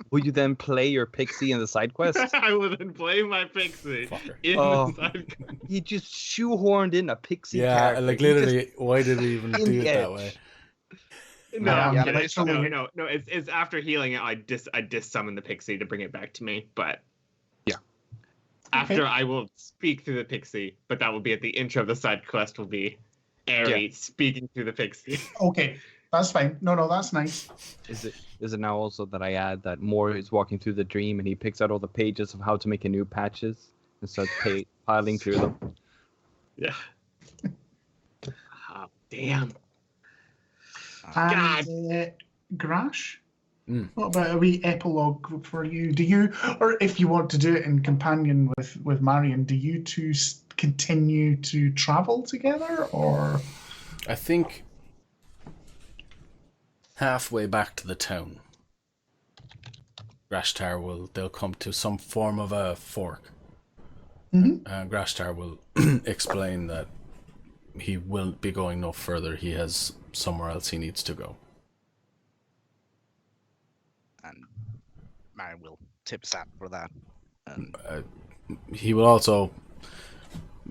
Will you then play your pixie in the side quest? I will then play my pixie Fucker. in Oh. the side quest. He just shoehorned in a pixie Yeah, character. like He just- literally, why did we even in do the it that edge. way? No, I'm Yeah, kidding. literally. no. It's after healing it. I summon the pixie to bring it back to me. But Yeah. after I will speak through the pixie, but that will be at the intro of the side quest. Will be Eri speaking through the pixie. Okay, that's fine. No, that's nice. Is it now also that I add that Moore is walking through the dream and he picks out all the pages of how to make a new patches and starts piling through them? Yeah. Oh, damn. And Grash? Mm. What about a wee epilogue for you? Do you, or if you want to do it in companion with Marion, do you two continue to travel together, or? I think halfway back to the town, Grashtar they'll come to some form of a fork. Mhm. Grashtar will explain that he will be going no further. He has somewhere else he needs to go. And Marion will tip his hat for that. And He will also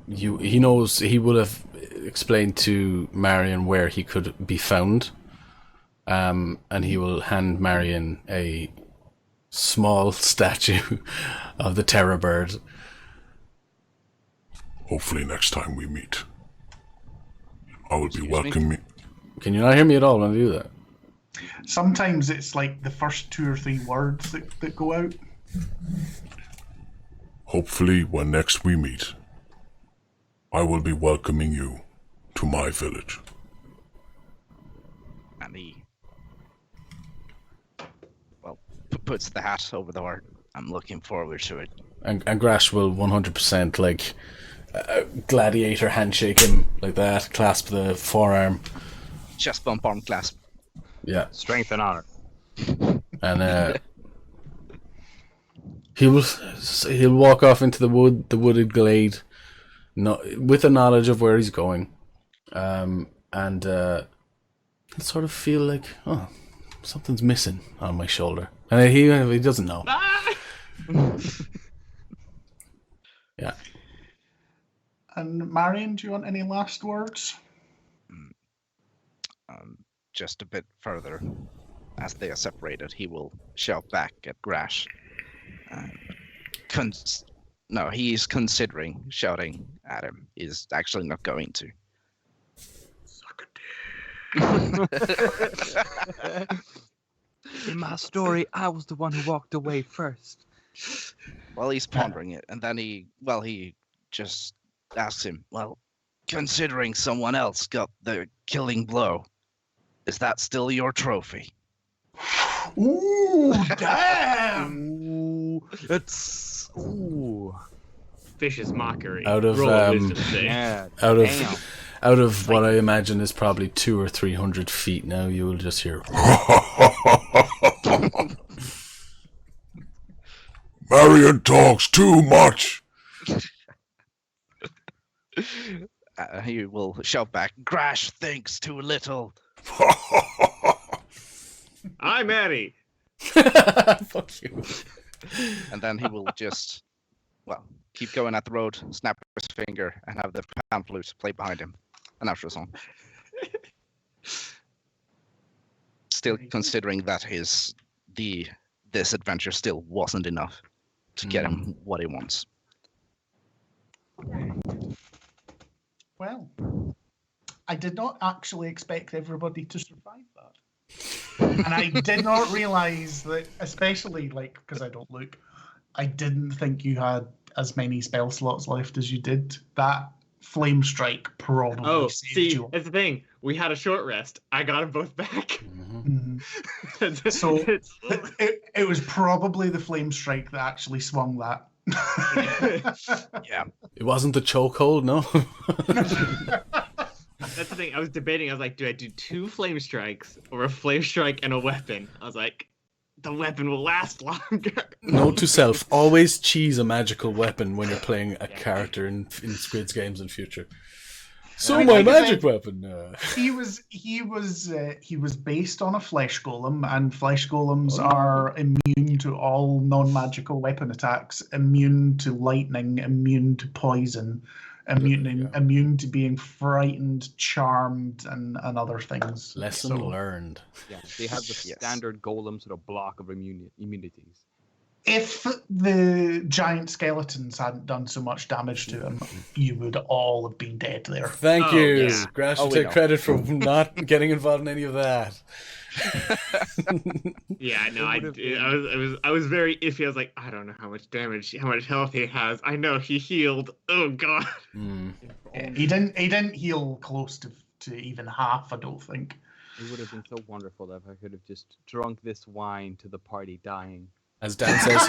he knows he would have explained to Marion where he could be found, and he will hand Marion a small statue of the terror bird. Hopefully next time we meet, I will be Excuse me? welcoming. Can you not hear me at all when I do that? Sometimes it's like the first 2 or 3 words that go out. Hopefully when next we meet, I will be welcoming you to my village. and he puts the hat over the heart. I'm looking forward to it. And Grash will 100% like gladiator handshake him like that, clasp the forearm. Chest bump, arm clasp. Yeah. Strength and honor. And he'll walk off into the wooded glade, with the knowledge of where he's going, and he'll sort of feel like, oh, something's missing on my shoulder, and he doesn't know. Yeah. And Marion, do you want any last words? Just a bit further, as they are separated, he will shout back at Grash. No, he's considering shouting at him. He's actually not going to. In my story, I was the one who walked away first. Well, he's pondering it, and then he just asks him, well, considering someone else got the killing blow, is that still your trophy? Ooh, damn! Ooh, it's ooh. vicious mockery. Out of, Roll a wisdom save. Yeah. Out Damn. of what I imagine is probably 200 or 300 feet now, you will just hear. Marion talks too much. He will shout back, Grash thinks too little. I'm Eddie. Fuck you. And then he will just, keep going at the road, snap his finger, and have the pan flute play behind him. An outro song. Still considering that this adventure still wasn't enough to get him what he wants. Well, I did not actually expect everybody to survive that. And I did not realize that, especially because I don't look, I didn't think you had as many spell slots left as you did. That flame strike probably saved you. That's the thing. We had a short rest. I got them both back. Mm-hmm. So it was probably the flame strike that actually swung that. Yeah. It wasn't the chokehold, no? That's the thing. I was debating. I was like, do I do 2 flame strikes or a flame strike and a weapon? I was like, the weapon will last longer. Note to self: always choose a magical weapon when you're playing a character in Squid's games in future. So I mean, my like I magic said, weapon. He was based on a flesh golem, and flesh golems are immune to all non-magical weapon attacks, immune to lightning, immune to poison, immune to being frightened, charmed, and other things. Lesson learned. Yeah, they have the standard golems with a block of immunities. If the giant skeletons hadn't done so much damage to him, you would all have been dead there. Thank you. Yeah. Grash will take credit for not getting involved in any of that. Yeah, no, I was very iffy. I was like, I don't know how much health he has. I know he healed. Oh god. Yeah, he didn't heal close to even half, I don't think. It would have been so wonderful if I could have just drunk this wine to the party dying. As Dan says,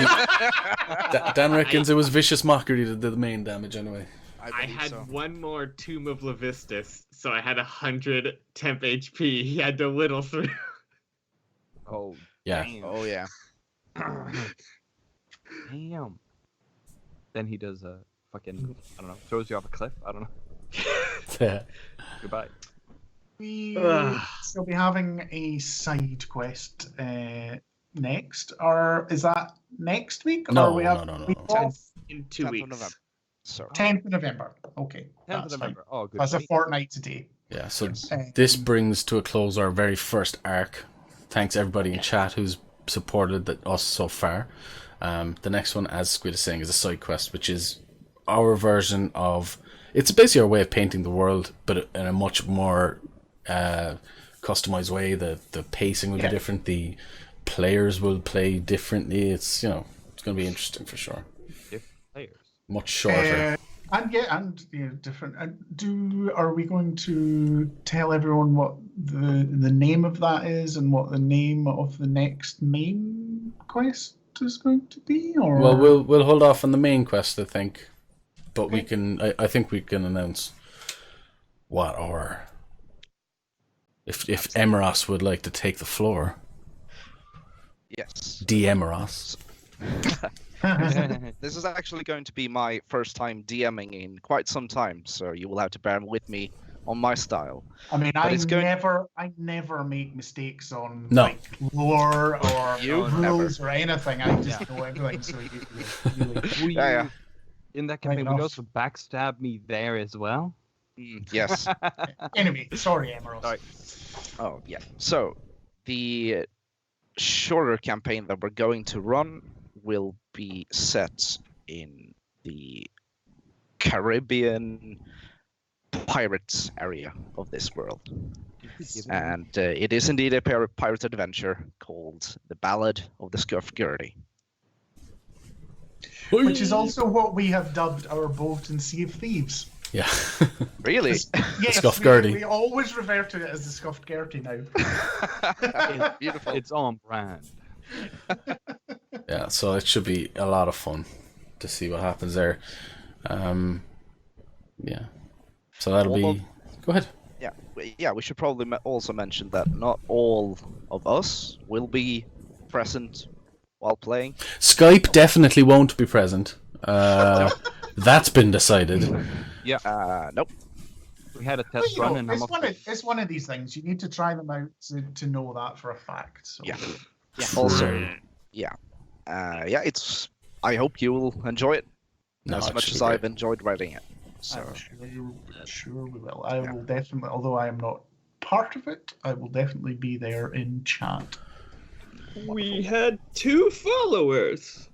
Dan reckons it was vicious mockery that did the main damage anyway. I had one more Tomb of Levistus, so I had 100 temp HP. He had to whittle through. Oh, yeah. Damn. Oh, yeah. Damn. Then he does a fucking, I don't know, throws you off a cliff. I don't know. Yeah. Goodbye. We shall be having a side quest next, or is that next week? No, or we have no. week off? In 2 weeks. November. So 10th of November. Okay. 10th of November. Oh, good. That's a fortnight today. Yeah, so this brings to a close our very first arc. Thanks everybody in chat who's supported us so far. The next one, as Squid is saying, is a side quest, which is our version of... It's basically our way of painting the world, but in a much more customized way. The pacing will be different. The players will play differently. It's going to be interesting for sure. Different players. Much shorter. Different. Are we going to tell everyone what the name of that is and what the name of the next main quest is going to be? Or Well, we'll hold off on the main quest, I think, but we can. I think we can announce what our. If Emeros would like to take the floor. yes. Emeros. This is actually going to be my first time DMing in quite some time, so you will have to bear with me on my style. I mean, But I never make mistakes on No. like lore or You rules or anything. I just know everything. So you Yeah. In that campaign, enough. would also backstab me there as well? Yes. Anyway, sorry, Emerald. Sorry. Oh, yeah. So, the shorter campaign that we're going to run will be set in the Caribbean pirates area of this world. And it is indeed a pirate adventure called The Ballad of the Scuff Gertie. Which is also what we have dubbed our boat in Sea of Thieves. Yeah. Really? Yes, Scuffed Gertie. we always refer to it as the Scuffed Gertie now. Beautiful. It's on brand. Yeah, so it should be a lot of fun to see what happens there. Yeah. So that'll be. Go ahead. Yeah, we should probably also mention that not all of us will be present while playing. Skype definitely won't be present. That's been decided. Yeah. Nope. We had a Well, test you run, know, and it's one of these things. You need to try them out to know that for a fact. So. Yeah. Also, yeah. It's. I hope you will enjoy it as it much should as be I've great. enjoyed writing it. So. I'm sure we will. I will definitely, although I am not part of it, I will definitely be there in chat. We had 2 followers.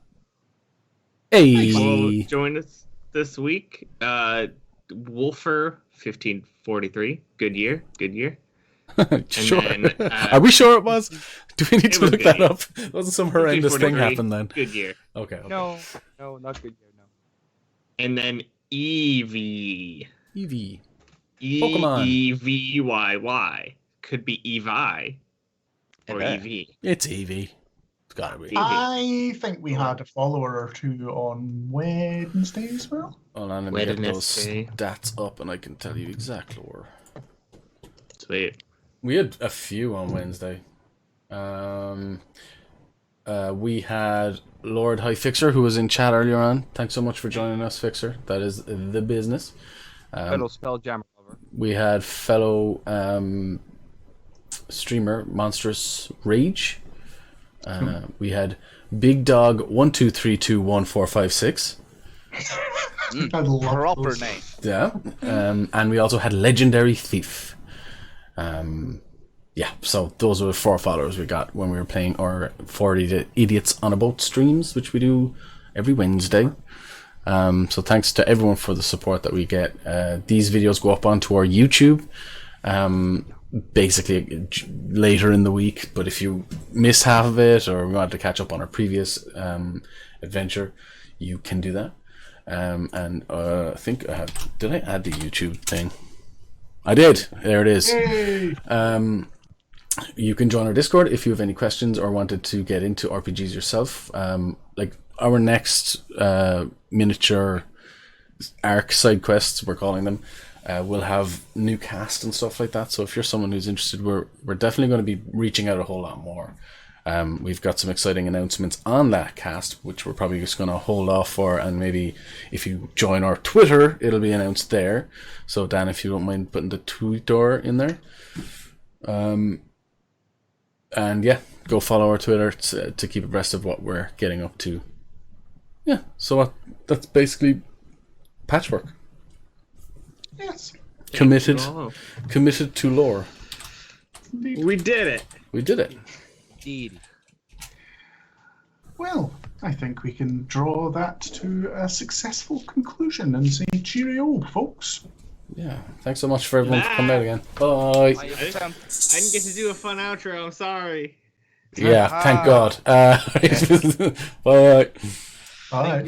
Hey. Will join us this week. Wolfer1543. Good year. Sure. then, Are we sure it was? Do we need it to was look good that year. up? Wasn't some horrendous thing 1543, happen then? Good year. Okay. no, not good year. No. And then Eevee. Eevee. Pokemon. Eveyy. Could be Evi. Or Okay. Ev. It's Eevee. It's gotta be. I think we had a follower or 2 on Wednesday as well. Hold on, let me get those Wednesday. stats up and I can tell you exact lore. Sweet. We had a few on Wednesday. We had Lord High Fixer, who was in chat earlier on. Thanks so much for joining us, Fixer. That is the business. Fellow Spelljammer lover. We had fellow streamer Monstrous Rage. We had Big Dog 12321456. I love Proper those. name. Yeah. And we also had Legendary Thief. Yeah, so those were the 4 followers we got when we were playing our 40 Idiots on a Boat streams, which we do every Wednesday. So thanks to everyone for the support that we get. These videos go up onto our YouTube basically later in the week, but if you miss half of it or want to catch up on our previous adventure, you can do that. And I think did I add the YouTube thing? I did. There it is. You can join our Discord if you have any questions or wanted to get into RPGs yourself. Like our next miniature arc side quests, we're calling them, we'll have new cast and stuff like that. So if you're someone who's interested, we're definitely going to be reaching out a whole lot more. We've got some exciting announcements on that cast, which we're probably just going to hold off for, and maybe if you join our Twitter, it'll be announced there. So Dan, if you don't mind putting the Twitter in there. And yeah, go follow our Twitter to keep abreast of what we're getting up to. Yeah, so that's basically Patchwork. Yes. Committed Oh, to lore. Indeed. we did it. We did it. Indeed. Well, I think we can draw that to a successful conclusion and say cheerio, folks. Yeah, thanks so much for everyone for coming out again. Bye. I didn't get to do a fun outro. I'm sorry. Yeah, thank God. Bye. Bye.